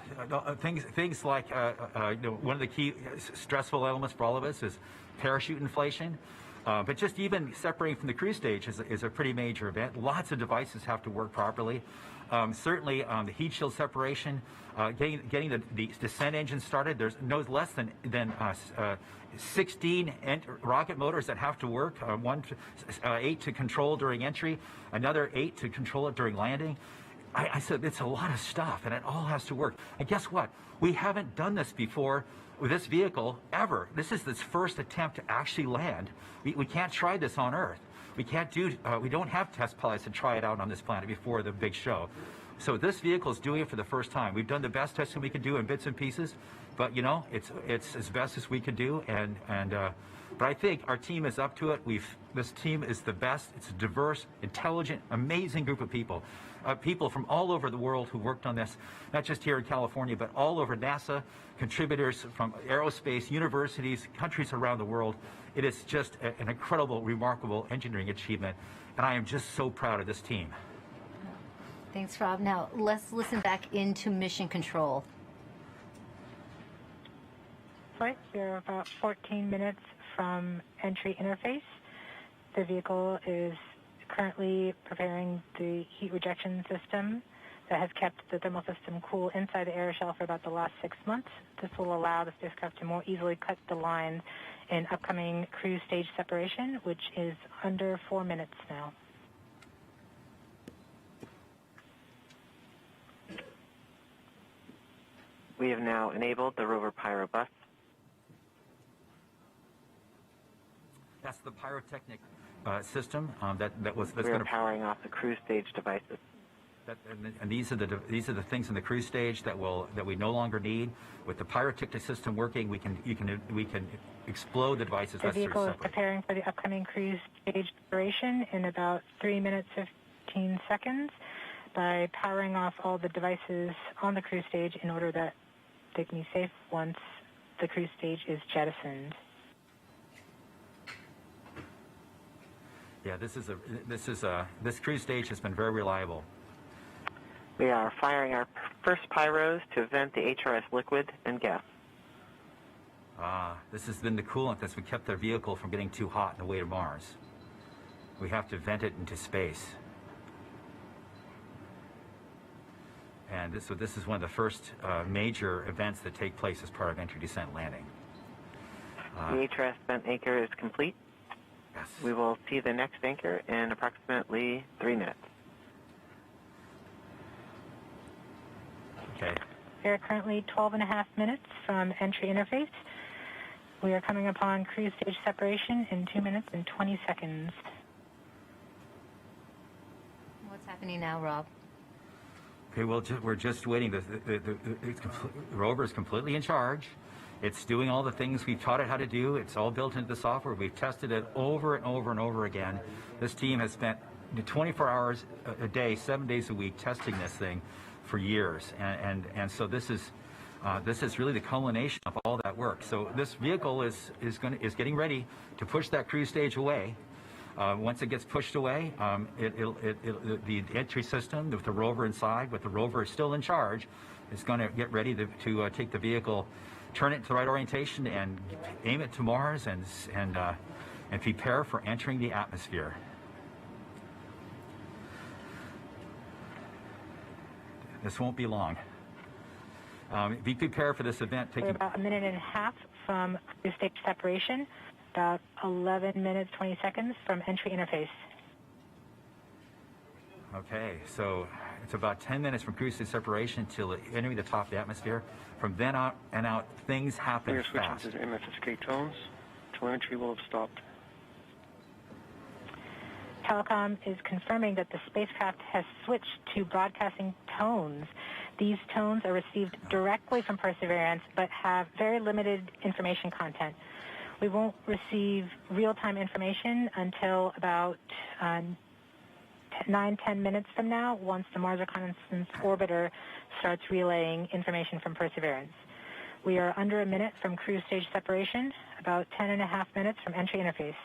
things like one of the key stressful elements for all of us is parachute inflation. But just even separating from the cruise stage is a pretty major event. Lots of devices have to work properly. Certainly, the heat shield separation, getting the descent engine started. There's no less than 16 rocket motors that have to work. 8 to control during entry, another 8 to control it during landing. I said it's a lot of stuff, and it all has to work. And guess what? We haven't done this before with this vehicle ever. This is its first attempt to actually land. We can't try this on Earth. We can't do. We don't have test pilots to try it out on this planet before the big show. So this vehicle is doing it for the first time. We've done the best testing we could do in bits and pieces, but it's as best as we could do. But I think our team is up to it. This team is the best. It's a diverse, intelligent, amazing group of people. People from all over the world who worked on this, not just here in California, but all over NASA, contributors from aerospace, universities, countries around the world. It is just an incredible, remarkable engineering achievement, and I am just so proud of this team. Thanks, Rob. Now, let's listen back into Mission Control. Flight, we're about 14 minutes from entry interface. The vehicle is currently preparing the heat rejection system that has kept the thermal system cool inside the aeroshell for about the last 6 months. This will allow the spacecraft to more easily cut the line in upcoming cruise stage separation, which is under 4 minutes now. We have now enabled the rover pyro bus. That's the pyrotechnic system We are powering off the cruise stage devices. And these are the things in the cruise stage that we no longer need. With the pyrotechnic system working, we can explode the devices. The vehicle is preparing for the upcoming cruise stage separation in about 3 minutes 15 seconds by powering off all the devices on the cruise stage in order that they can be safe once the cruise stage is jettisoned. Yeah, this cruise stage has been very reliable. We are firing our first pyros to vent the HRS liquid and gas. This has been the coolant that's kept their vehicle from getting too hot on the way to Mars. We have to vent it into space. And this is one of the first major events that take place as part of entry, descent, landing. The HRS vent anchor is complete. Yes. We will see the next anchor in approximately 3 minutes. Okay. We are currently 12.5 minutes from entry interface. We are coming upon cruise stage separation in 2 minutes and 20 seconds. What's happening now, Rob? Okay, well, we're just waiting. The rover is completely in charge. It's doing all the things we've taught it how to do. It's all built into the software. We've tested it over and over and over again. This team has spent 24 hours a day, 7 days a week, testing this thing for years. And so this is really the culmination of all that work. So this vehicle is getting ready to push that cruise stage away. Once it gets pushed away, the entry system with the rover inside, with the rover still in charge, is going to get ready to take the vehicle, turn it to the right orientation, and aim it to Mars, and prepare for entering the atmosphere. This won't be long. Be prepared for this event. We're about 1.5 minutes from cruise stage separation, about 11 minutes, 20 seconds from entry interface. Okay, so it's about 10 minutes from cruise stage separation till entering the top of the atmosphere. From then on and out, things happen We are fast. switching to MFSK tones. Telemetry will have stopped. Telecom is confirming that the spacecraft has switched to broadcasting tones. These tones are received directly from Perseverance, but have very limited information content. We won't receive real-time information until about 9-10 minutes from now, once the Mars Reconnaissance Orbiter starts relaying information from Perseverance. We are under a minute from cruise stage separation, about 10.5 minutes from entry interface.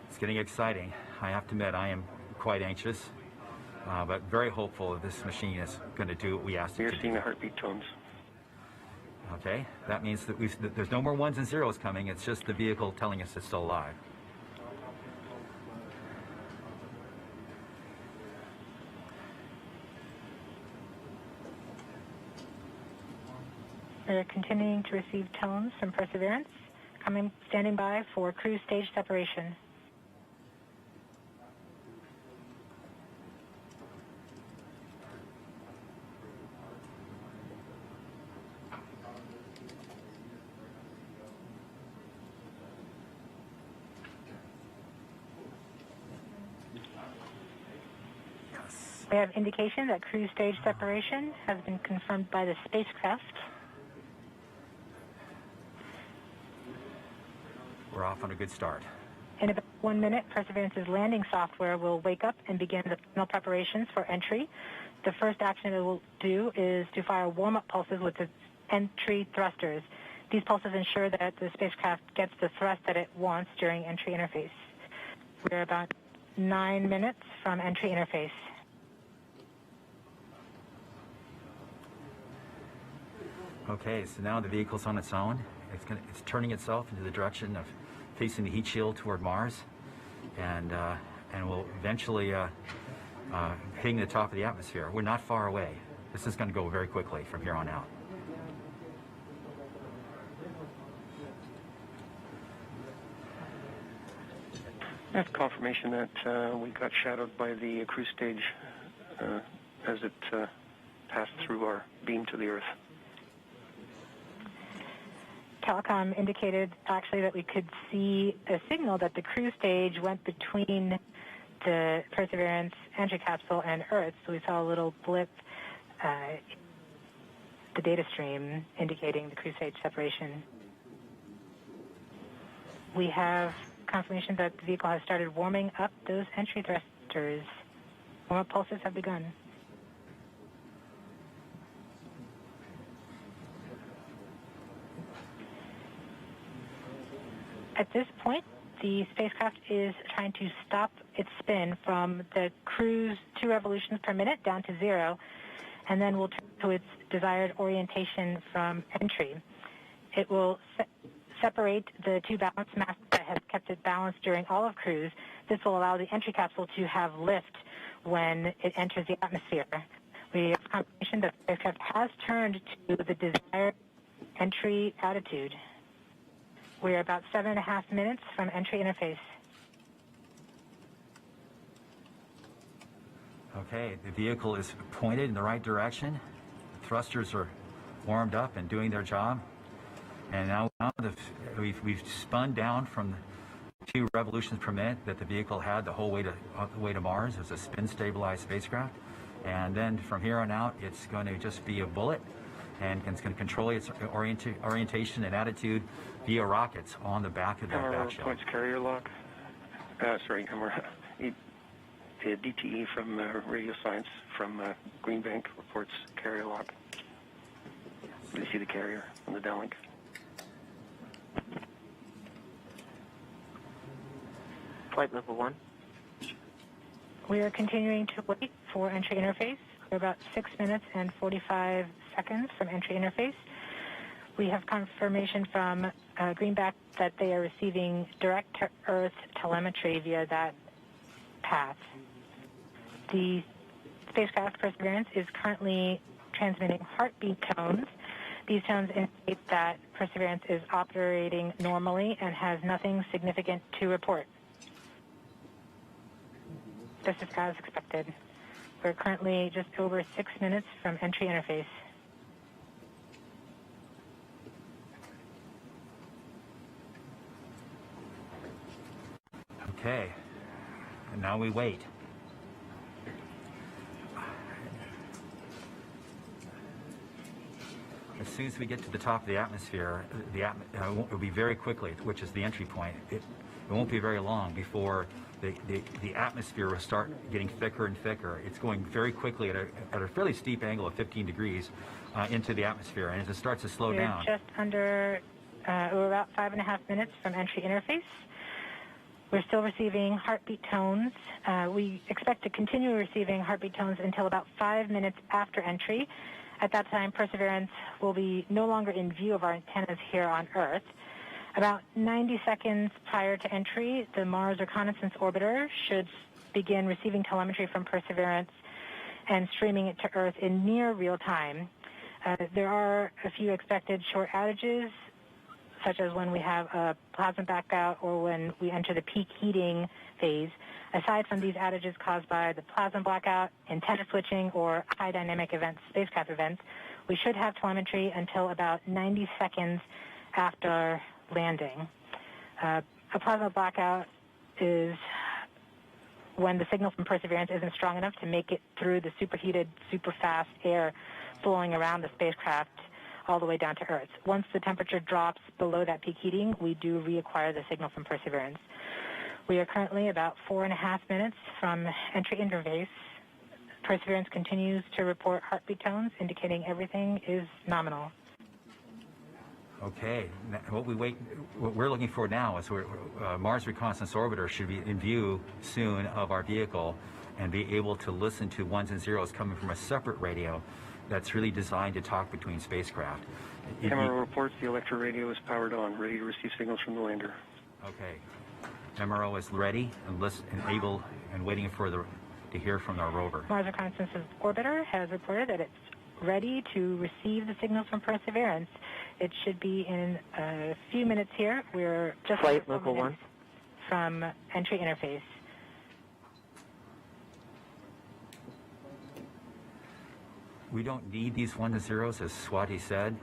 It's getting exciting. I have to admit, I am quite anxious, but very hopeful that this machine is going to do what we asked it to do. We are seeing the heartbeat tones. Okay, that means that there's no more ones and zeros coming. It's just the vehicle telling us it's still alive. We're continuing to receive tones from Perseverance, standing by for cruise stage separation. We have indication that cruise stage separation has been confirmed by the spacecraft. We're off on a good start. In about 1 minute, Perseverance's landing software will wake up and begin the final preparations for entry. The first action it will do is to fire warm-up pulses with its entry thrusters. These pulses ensure that the spacecraft gets the thrust that it wants during entry interface. We're about 9 minutes from entry interface. Okay, so now the vehicle's on its own. It's turning itself into the direction of facing the heat shield toward Mars, and will eventually hitting the top of the atmosphere. We're not far away. This is going to go very quickly from here on out. That's confirmation that we got shadowed by the cruise stage as it passed through our beam to the Earth. Telecom indicated actually that we could see a signal that the cruise stage went between the Perseverance entry capsule and Earth. So we saw a little blip, the data stream indicating the cruise stage separation. We have confirmation that the vehicle has started warming up those entry thrusters. Warm-up pulses have begun. At this point, the spacecraft is trying to stop its spin from the cruise 2 revolutions per minute down to 0, and then will turn to its desired orientation from entry. It will separate the 2 balance masses that has kept it balanced during all of cruise. This will allow the entry capsule to have lift when it enters the atmosphere. We have confirmation that the spacecraft has turned to the desired entry attitude. We are about 7.5 minutes from entry interface. Okay, the vehicle is pointed in the right direction. Thrusters are warmed up and doing their job. And now we've spun down from the 2 revolutions per minute that the vehicle had the whole way to Mars as a spin-stabilized spacecraft. And then from here on out, it's going to just be a bullet, and it's going to control its orientation and attitude via rockets on the back of that back shell. Points carrier lock. The DTE from Radio Science from Green Bank reports carrier lock. You see the carrier on the downlink. Flight level 1. We are continuing to wait for entry interface. We're about 6 minutes and 45 seconds from entry interface. We have confirmation from Greenback that they are receiving direct-to-Earth telemetry via that path. The spacecraft Perseverance is currently transmitting heartbeat tones. These tones indicate that Perseverance is operating normally and has nothing significant to report. This is as expected. We're currently just over 6 minutes from entry interface. Okay, and now we wait. As soon as we get to the top of the atmosphere, it will be very quickly, which is the entry point. It won't be very long before the atmosphere will start getting thicker and thicker. It's going very quickly at a fairly steep angle of 15 degrees into the atmosphere, and as it starts to slow down. We're just under, we're about 5.5 minutes from entry interface. We're still receiving heartbeat tones. We expect to continue receiving heartbeat tones until about 5 minutes after entry. At that time, Perseverance will be no longer in view of our antennas here on Earth. About 90 seconds prior to entry, the Mars Reconnaissance Orbiter should begin receiving telemetry from Perseverance and streaming it to Earth in near real time. There are a few expected short outages, such as when we have a plasma blackout or when we enter the peak heating phase. Aside from these outages caused by the plasma blackout, antenna switching, or high dynamic events, spacecraft events, we should have telemetry until about 90 seconds after landing. A plasma blackout is when the signal from Perseverance isn't strong enough to make it through the superheated, super fast air flowing around the spacecraft all the way down to Earth. Once the temperature drops below that peak heating, we do reacquire the signal from Perseverance. We are currently about 4.5 minutes from entry interface. Perseverance continues to report heartbeat tones, indicating everything is nominal. Okay, what we're looking for now is Mars Reconnaissance Orbiter should be in view soon of our vehicle and be able to listen to ones and zeros coming from a separate radio that's really designed to talk between spacecraft. MRO reports the electro radio is powered on, ready to receive signals from the lander. Okay, MRO is ready and able and waiting for to hear from our rover. Mars Reconnaissance Orbiter has reported that it's ready to receive the signals from Perseverance. It should be in a few minutes here. We're just Flight Local 1 from entry interface. We don't need these 1 to 0s, as Swati said,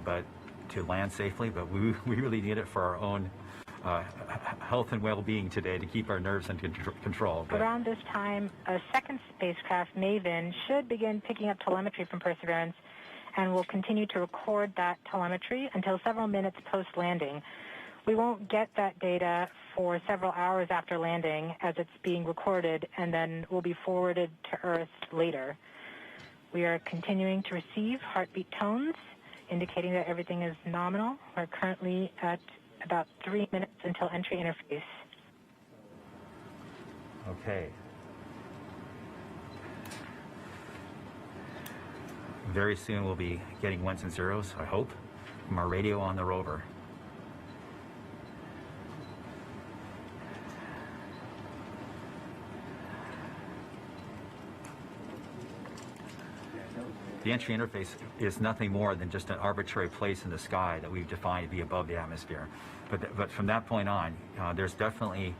but to land safely, but we really need it for our own health and well-being today to keep our nerves under control. But around this time, a second spacecraft, MAVEN, should begin picking up telemetry from Perseverance and will continue to record that telemetry until several minutes post-landing. We won't get that data for several hours after landing as it's being recorded and then will be forwarded to Earth later. We are continuing to receive heartbeat tones, indicating that everything is nominal. We're currently at about 3 minutes until entry interface. Okay. Very soon we'll be getting ones and zeros, I hope, from our radio on the rover. The entry interface is nothing more than just an arbitrary place in the sky that we've defined to be above the atmosphere. But from that point on, there's definitely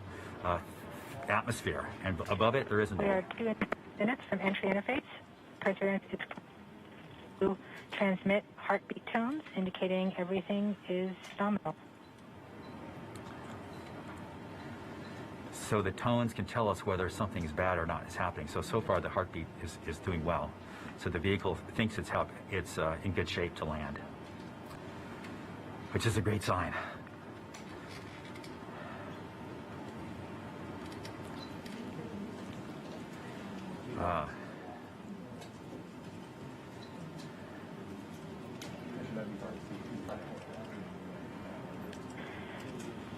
atmosphere, and above it there isn't. We are 2 minutes from entry interface. Perseverance is to transmit heartbeat tones, indicating everything is nominal. So the tones can tell us whether something's bad or not is happening. So far the heartbeat is doing well. So the vehicle thinks it's in good shape to land, which is a great sign.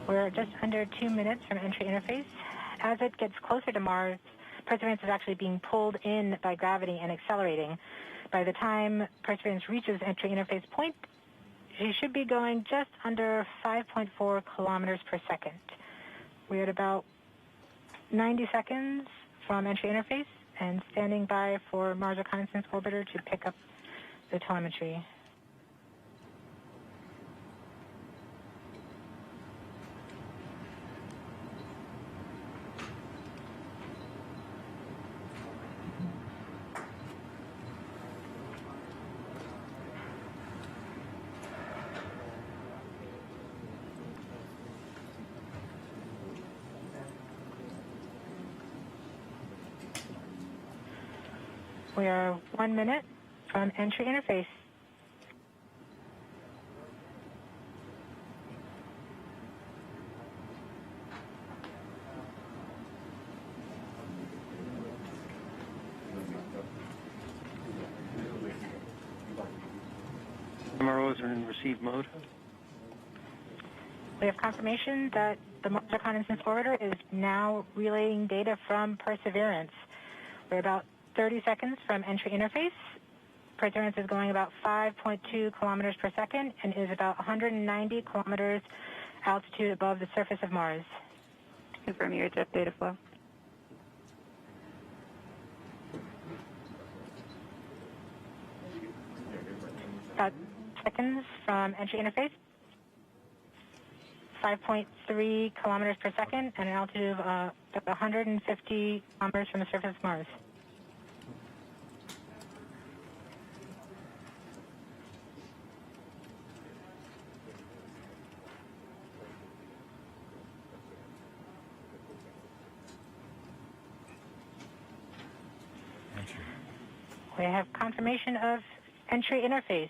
We're just under 2 minutes from entry interface. As it gets closer to Mars, Perseverance is actually being pulled in by gravity and accelerating. By the time Perseverance reaches entry interface point, she should be going just under 5.4 kilometers per second. We're at about 90 seconds from entry interface and standing by for Mars Reconnaissance Orbiter to pick up the telemetry. We are 1 minute from entry interface. MROs are in receive mode. We have confirmation that the Mars Reconnaissance Orbiter is now relaying data from Perseverance. We're about 30 seconds from entry interface. Perseverance is going about 5.2 kilometers per second and is about 190 kilometers altitude above the surface of Mars. Confirm your jet data flow. About seconds from entry interface. 5.3 kilometers per second and an altitude of about 150 kilometers from the surface of Mars. We have confirmation of entry interface.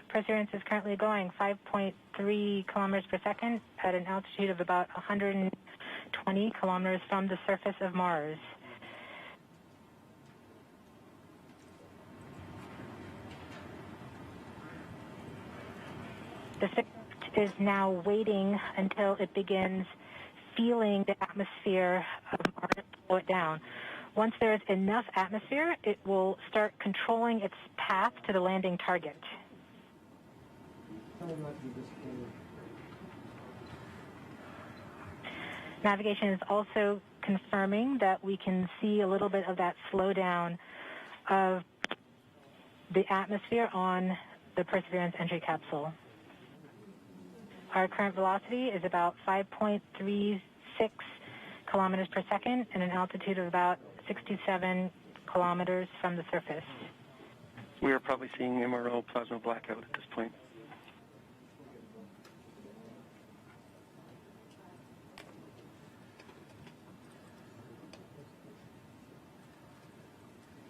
Perseverance is currently going 5.3 kilometers per second at an altitude of about 120 kilometers from the surface of Mars. The spacecraft is now waiting until it begins feeling the atmosphere of Mars to slow it down. Once there is enough atmosphere, it will start controlling its path to the landing target. Navigation is also confirming that we can see a little bit of that slowdown of the atmosphere on the Perseverance entry capsule. Our current velocity is about 5.36 kilometers per second and an altitude of about 67 kilometers from the surface. We are probably seeing MRO plasma blackout at this point.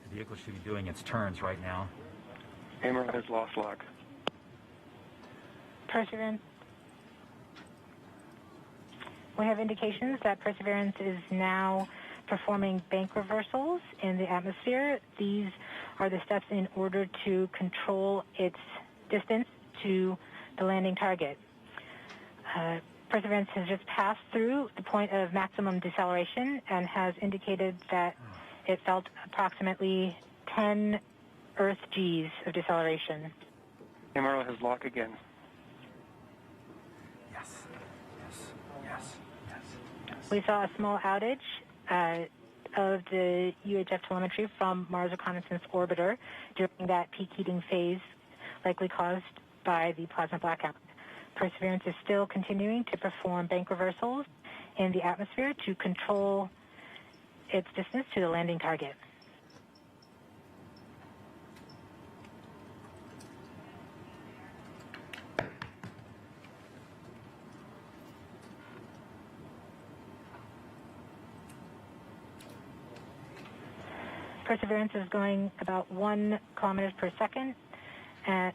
The vehicle should be doing its turns right now. MRO has lost lock. Perseverance. We have indications that Perseverance is now performing bank reversals in the atmosphere. These are the steps in order to control its distance to the landing target. Perseverance has just passed through the point of maximum deceleration and has indicated that it felt approximately 10 Earth Gs of deceleration. MRO has lock again. Yes. We saw a small outage of the UHF telemetry from Mars Reconnaissance Orbiter during that peak heating phase, likely caused by the plasma blackout. Perseverance is still continuing to perform bank reversals in the atmosphere to control its distance to the landing target. Perseverance is going about 1 kilometers per second at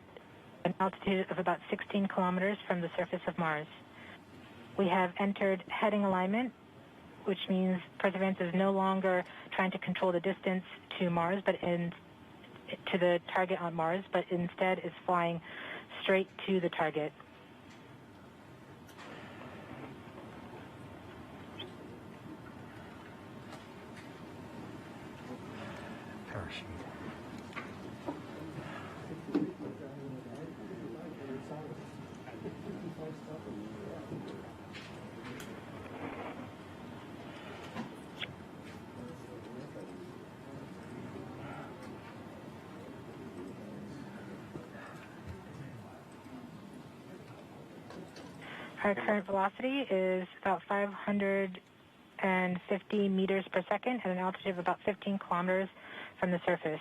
an altitude of about 16 kilometers from the surface of Mars. We have entered heading alignment, which means Perseverance is no longer trying to control the distance to Mars, to the target on Mars, but instead is flying straight to the target. Parachute. Our current velocity is about 550 meters per second at an altitude of about 15 kilometers from the surface.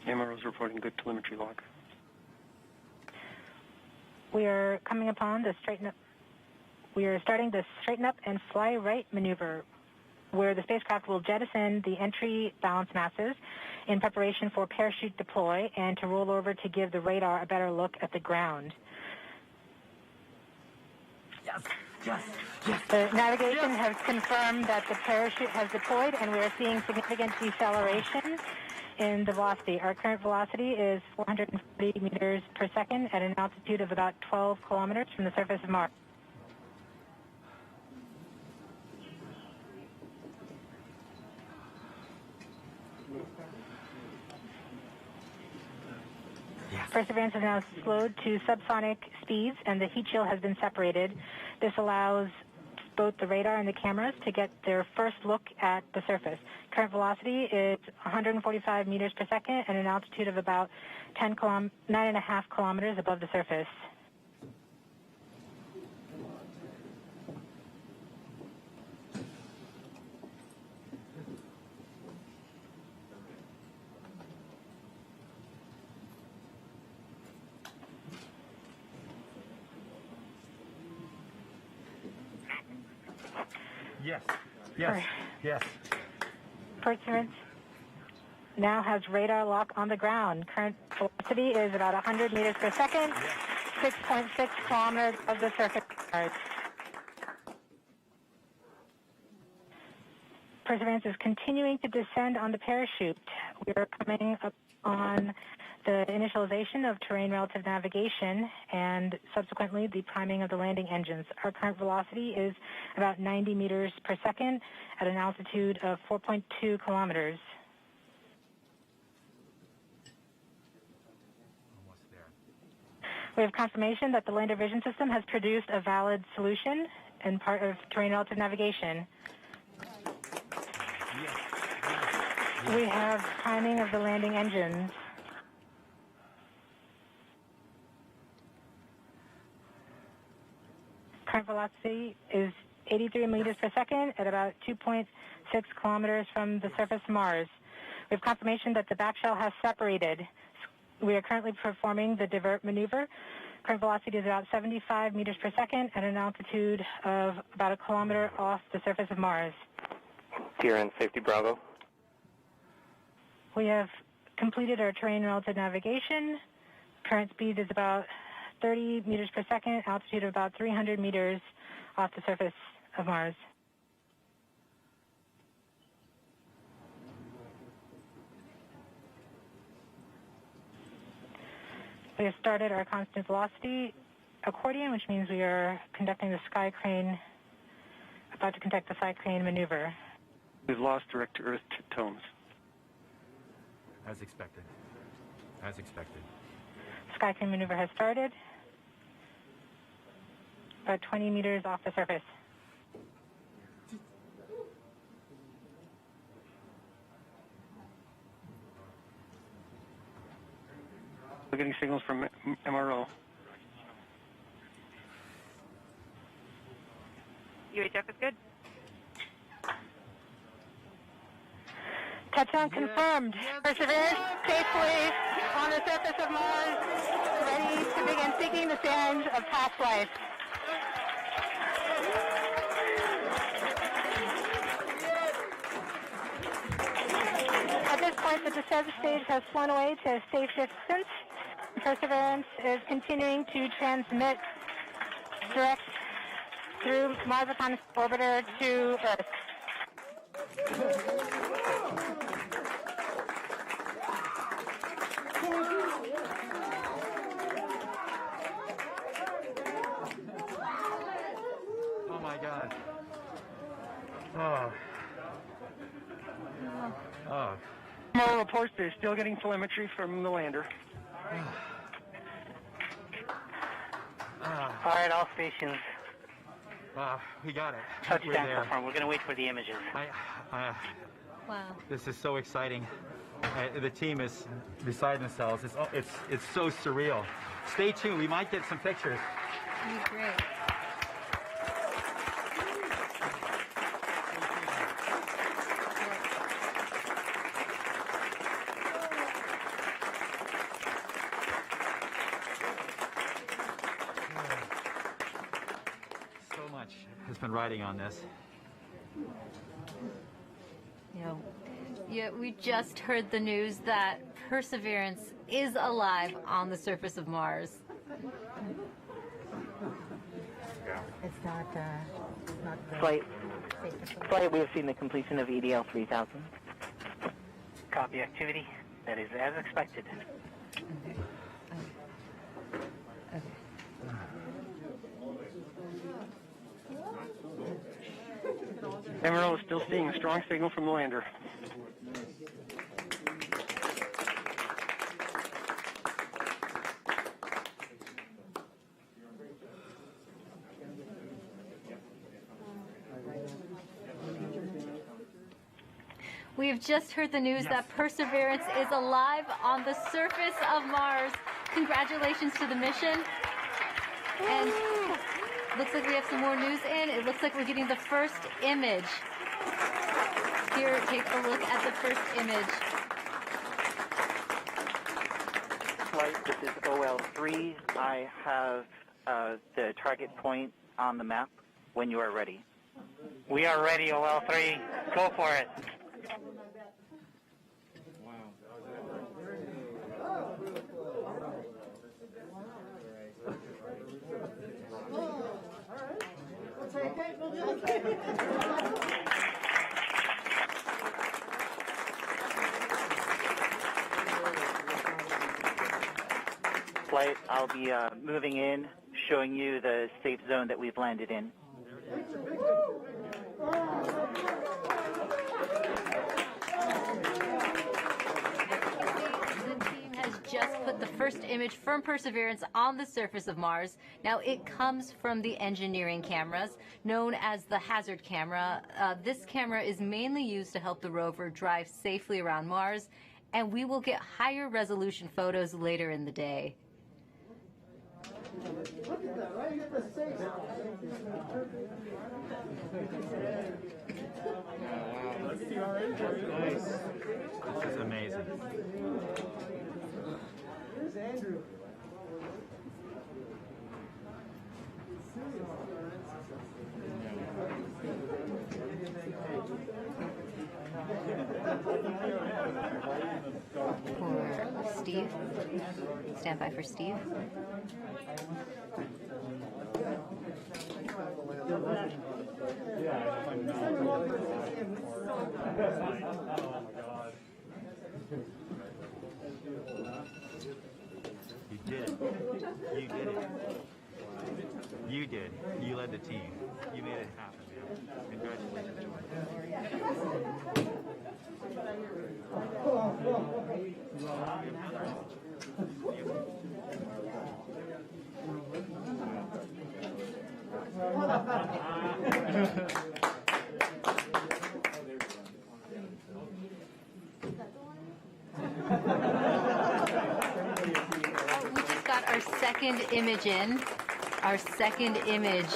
MRO is reporting good telemetry log. We are coming upon the straighten up. We are starting the straighten up and fly right maneuver, where the spacecraft will jettison the entry balance masses in preparation for parachute deploy and to roll over to give the radar a better look at the ground. Yes. The navigation has confirmed that the parachute has deployed, and we are seeing significant deceleration in the velocity. Our current velocity is 440 meters per second at an altitude of about 12 kilometers from the surface of Mars. Perseverance is now slowed to subsonic speeds, and the heat shield has been separated. This allows both the radar and the cameras to get their first look at the surface. Current velocity is 145 meters per second at an altitude of about 9.5 kilometers above the surface. Yes. Perseverance now has radar lock on the ground. Current velocity is about 100 meters per second, 6.6 kilometers above the surface of Mars. Perseverance is continuing to descend on the parachute. We are coming up on the initialization of terrain relative navigation and subsequently the priming of the landing engines. Our current velocity is about 90 meters per second at an altitude of 4.2 kilometers. Almost there. We have confirmation that the lander vision system has produced a valid solution and part of terrain relative navigation. We have priming of the landing engines. Current velocity is 83 meters per second at about 2.6 kilometers from the surface of Mars. We have confirmation that the back shell has separated. We are currently performing the divert maneuver. Current velocity is about 75 meters per second at an altitude of about a kilometer off the surface of Mars. TRN Safety Bravo. We have completed our terrain relative navigation. Current speed is about 30 meters per second, altitude of about 300 meters off the surface of Mars. We have started our constant velocity accordion, which means we are conducting the sky crane, about to conduct the sky crane maneuver. We've lost direct-to-earth tones. As expected. As expected. Sky crane maneuver has started. About 20 meters off the surface. We're getting signals from MRO. UHF is good. Touchdown confirmed. Perseverance safely on the surface of Mars, ready to begin seeking the sands of past life. At this point, the descent stage has flown away to a safe distance. Perseverance is continuing to transmit direct through Mars Reconnaissance Orbiter to Earth. Oh my God. Oh. Oh. MRO reports they're still getting telemetry from the lander. All right, all stations. We got it. Touchdown confirmed. We're going to wait for the images. Wow. This is so exciting. The team is beside themselves. It's so surreal. Stay tuned. We might get some pictures. That'd be great. So much has been riding on this. Yeah, we just heard the news that Perseverance is alive on the surface of Mars. It's not Flight, we have seen the completion of EDL 3000. Copy activity. That is as expected. MRO is still seeing a strong signal from the lander. We have just heard the news that Perseverance is alive on the surface of Mars. Congratulations to the mission. And looks like we have some more news in. It looks like we're getting the first image. Here, take a look at the first image. Flight, this is OL3. I have the target point on the map when you are ready. We are ready, OL3. Go for it. Flight, I'll be moving in, showing you the safe zone that we've landed in. Just put the first image from Perseverance on the surface of Mars. Now, it comes from the engineering cameras, known as the Hazard camera. This camera is mainly used to help the rover drive safely around Mars, and we will get higher resolution photos later in the day. Look at that, right? You get the safe. Wow. Let's see our engine. Nice. This is amazing. Here's Andrew. For Steve. Stand by for Steve. did it. You did it. You did. You led the team. You made it happen, man. Congratulations. We just got our second image in. Our second image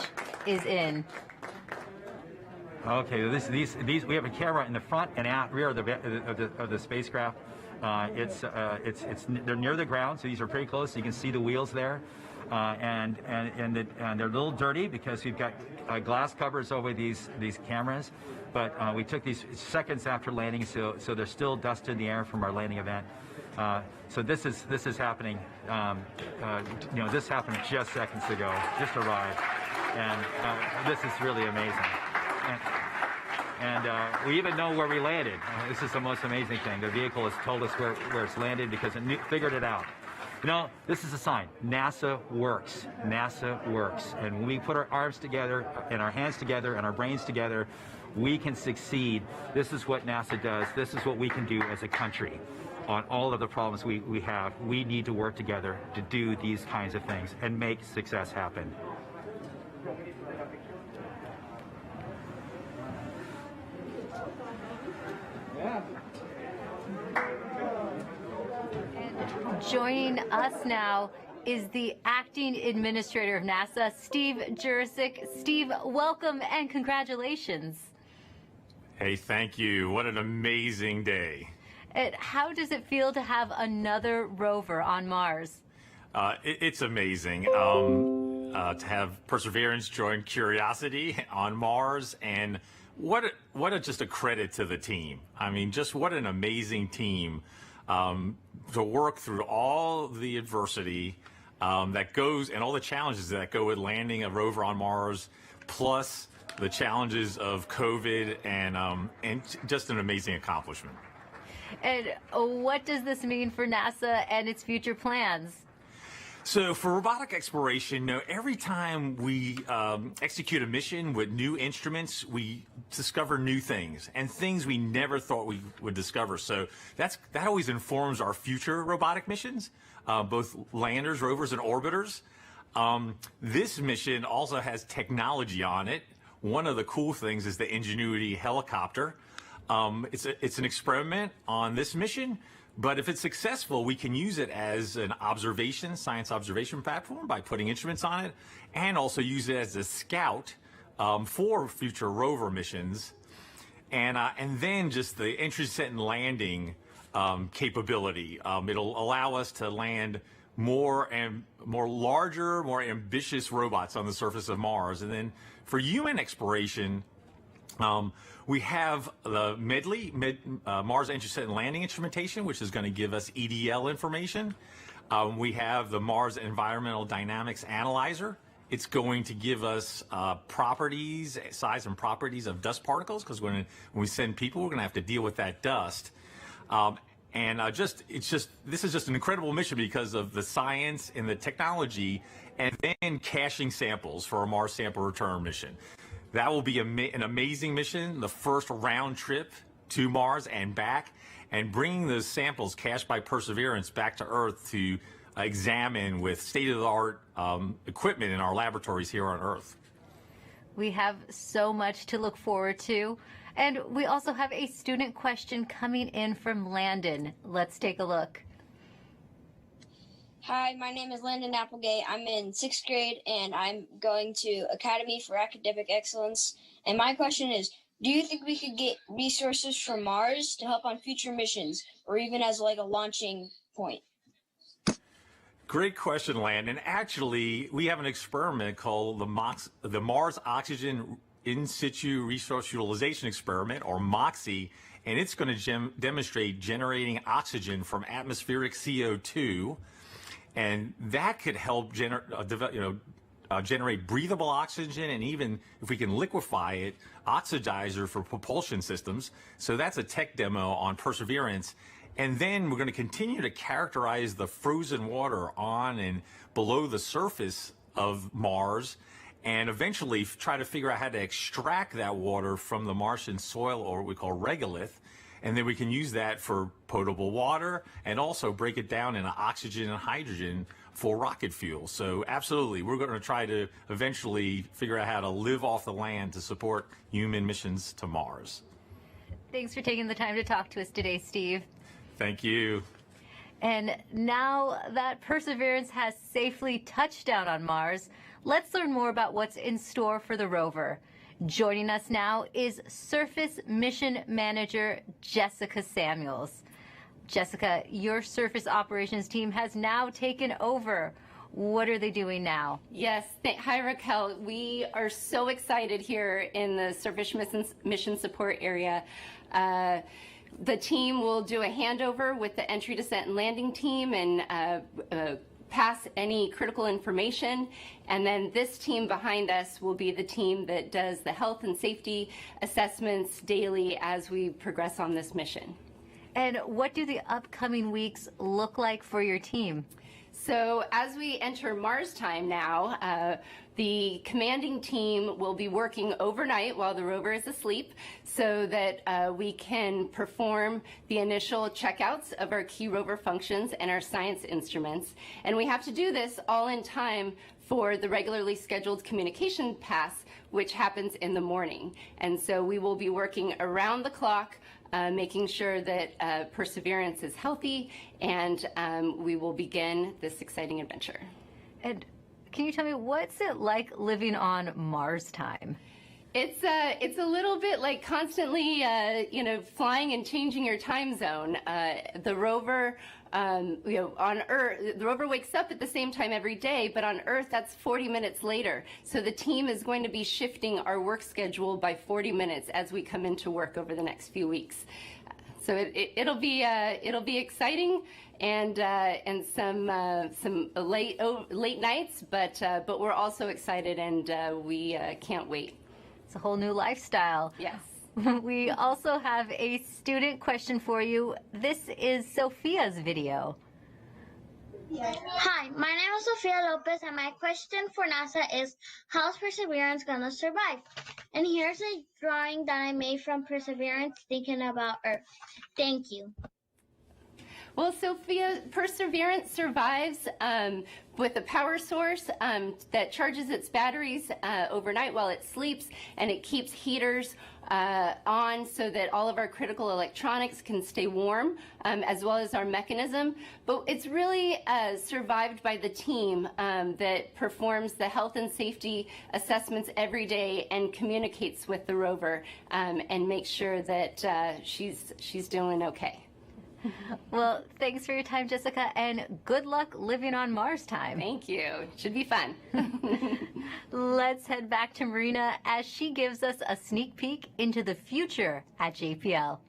is in. Okay, these we have a camera in the front and rear of the spacecraft. They're near the ground, so these are pretty close. So you can see the wheels there, and they're a little dirty because we've got glass covers over these cameras. But we took these seconds after landing, so there's still dust in the air from our landing event. So this is happening. This happened just seconds ago, just arrived, and this is really amazing. And we even know where we landed. This is the most amazing thing. The vehicle has told us where it's landed because it figured it out. This is a sign. NASA works. NASA works. And when we put our arms together and our hands together and our brains together, we can succeed. This is what NASA does. This is what we can do as a country. On all of the problems we have, we need to work together to do these kinds of things and make success happen. And joining us now is the acting administrator of NASA, Steve Jurczyk. Steve, welcome and congratulations. Hey, thank you. What an amazing day. How does it feel to have another rover on Mars? It's amazing to have Perseverance join Curiosity on Mars, and just a credit to the team. I mean, just what an amazing team to work through all the adversity that goes and all the challenges that go with landing a rover on Mars, plus the challenges of COVID, and just an amazing accomplishment. And what does this mean for NASA and its future plans? So for robotic exploration, every time we execute a mission with new instruments, we discover new things and things we never thought we would discover. So that always informs our future robotic missions, both landers, rovers, and orbiters. This mission also has technology on it. One of the cool things is the Ingenuity helicopter. It's an experiment on this mission, but if it's successful, we can use it as an science observation platform by putting instruments on it, and also use it as a scout for future rover missions, and then just the entry, descent, and landing capability. It'll allow us to land more larger, more ambitious robots on the surface of Mars, and then for human exploration. We have the MEDLI, Mars Entry, Descent, and Landing Instrumentation, which is going to give us EDL information. We have the Mars Environmental Dynamics Analyzer. It's going to give us properties, size and properties of dust particles, because when we send people, we're going to have to deal with that dust. This is just an incredible mission because of the science and the technology, and then caching samples for a Mars sample return mission. That will be an amazing mission, the first round trip to Mars and back, and bringing those samples cached by Perseverance back to Earth to examine with state-of-the-art equipment in our laboratories here on Earth. We have so much to look forward to. And we also have a student question coming in from Landon. Let's take a look. Hi, my name is Landon Applegate. I'm in 6th grade, and I'm going to Academy for Academic Excellence. And my question is, do you think we could get resources from Mars to help on future missions, or even as like a launching point? Great question, Landon. Actually, we have an experiment called the Mars Oxygen In Situ Resource Utilization Experiment, or MOXIE, and it's going to demonstrate generating oxygen from atmospheric CO2. And that could help generate breathable oxygen, and even if we can liquefy it, oxidizer for propulsion systems. So that's a tech demo on Perseverance. And then we're going to continue to characterize the frozen water on and below the surface of Mars, and eventually try to figure out how to extract that water from the Martian soil, or what we call regolith. And then we can use that for potable water and also break it down into oxygen and hydrogen for rocket fuel. So absolutely, we're going to try to eventually figure out how to live off the land to support human missions to Mars. Thanks for taking the time to talk to us today, Steve. Thank you. And now that Perseverance has safely touched down on Mars, let's learn more about what's in store for the rover. Joining us now is Surface Mission Manager Jessica Samuels. Jessica, your surface operations team has now taken over. What are they doing now? Yes. Hi, Raquel. We are so excited here in the Surface Mission Support area. The team will do a handover with the entry, descent, and landing team and pass any critical information. And then this team behind us will be the team that does the health and safety assessments daily as we progress on this mission. And what do the upcoming weeks look like for your team? So as we enter Mars time now, the commanding team will be working overnight while the rover is asleep so that we can perform the initial checkouts of our key rover functions and our science instruments. And we have to do this all in time for the regularly scheduled communication pass, which happens in the morning. And so we will be working around the clock, making sure that Perseverance is healthy, and we will begin this exciting adventure. And can you tell me, what's it like living on Mars time? It's a little bit like constantly, flying and changing your time zone. The rover, on Earth, the rover wakes up at the same time every day, but on Earth, that's 40 minutes later. So the team is going to be shifting our work schedule by 40 minutes as we come into work over the next few weeks. So it'll be exciting and some late nights, but we're also excited and we can't wait. It's a whole new lifestyle. Yes. We also have a student question for you. This is Sophia's video. Hi, my name is Sofia Lopez, and my question for NASA is, how's Perseverance gonna survive? And here's a drawing that I made from Perseverance thinking about Earth. Thank you. Well, Sophia, Perseverance survives with a power source that charges its batteries overnight while it sleeps, and it keeps heaters on so that all of our critical electronics can stay warm, as well as our mechanism. But it's really survived by the team that performs the health and safety assessments every day and communicates with the rover and makes sure that she's doing okay. Well, thanks for your time, Jessica, and good luck living on Mars time. Thank you. Should be fun. Let's head back to Marina as she gives us a sneak peek into the future at JPL.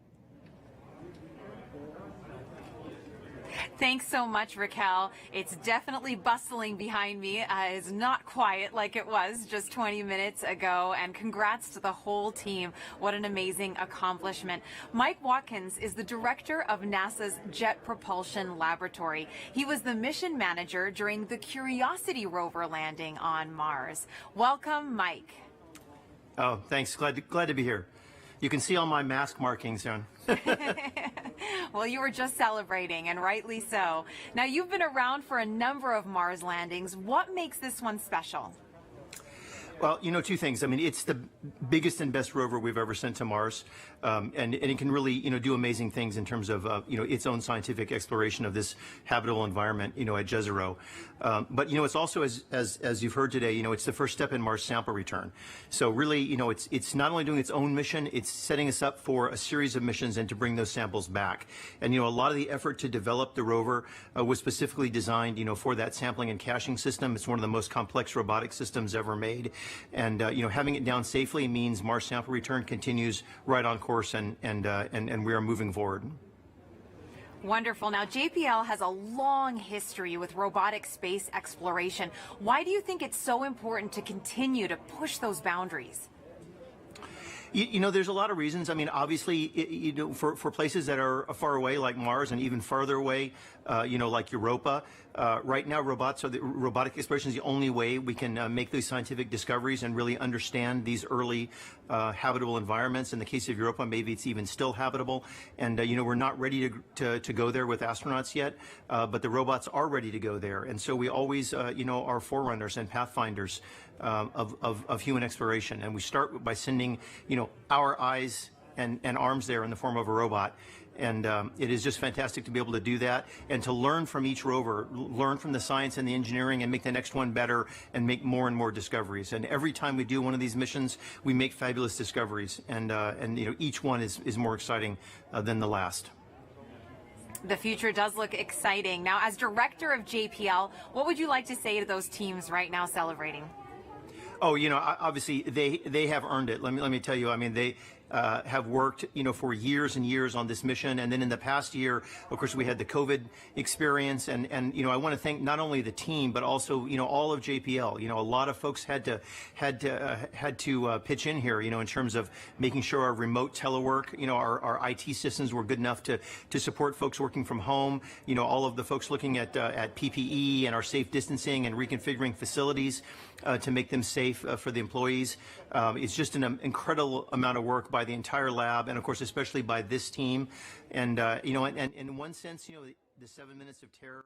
Thanks so much, Raquel. It's definitely bustling behind me. It's not quiet like it was just 20 minutes ago. And congrats to the whole team. What an amazing accomplishment. Mike Watkins is the director of NASA's Jet Propulsion Laboratory. He was the mission manager during the Curiosity rover landing on Mars. Welcome, Mike. Oh, thanks. Glad to be here. You can see all my mask markings on. Well, you were just celebrating, and rightly so. Now, you've been around for a number of Mars landings. What makes this one special? Well, two things. I mean, it's the biggest and best rover we've ever sent to Mars, and it can really, do amazing things in terms of, its own scientific exploration of this habitable environment, at Jezero. But, it's also, as you've heard today, it's the first step in Mars sample return. So really, it's not only doing its own mission, it's setting us up for a series of missions and to bring those samples back. And, a lot of the effort to develop the rover was specifically designed, for that sampling and caching system. It's one of the most complex robotic systems ever made. And, having it down safely means Mars sample return continues right on course, and we are moving forward. Wonderful. Now, JPL has a long history with robotic space exploration. Why do you think it's so important to continue to push those boundaries? You know, there's a lot of reasons. I mean, obviously, you know, for places that are far away, like Mars, and even farther away, you know, like Europa, right now, robotic exploration is the only way we can make those scientific discoveries and really understand these early habitable environments. In the case of Europa, maybe it's even still habitable. And, you know, we're not ready to go there with astronauts yet, but the robots are ready to go there. And so we always, you know, are forerunners and pathfinders of human exploration. And we start by sending, you know, our eyes and arms there in the form of a robot. And it is just fantastic to be able to do that and to learn from each rover, learn from the science and the engineering and make the next one better and make more and more discoveries. And every time we do one of these missions, we make fabulous discoveries. And you know, each one is more exciting than the last. The future does look exciting. Now, as director of JPL, what would you like to say to those teams right now celebrating? Oh, you know, obviously they have earned it. Let me tell you. I mean, they have worked, you know, for years and years on this mission. And then in the past year, of course, we had the COVID experience. And you know, I want to thank not only the team, but also, you know, all of JPL. You know, a lot of folks had to pitch in here, you know, in terms of making sure our remote telework, you know, our IT systems were good enough to support folks working from home. You know, all of the folks looking at PPE and our safe distancing and reconfiguring facilities to make them safe for the employees. It's just an incredible amount of work by the entire lab, and of course, especially by this team. And you know, and in one sense, you know, the 7 minutes of terror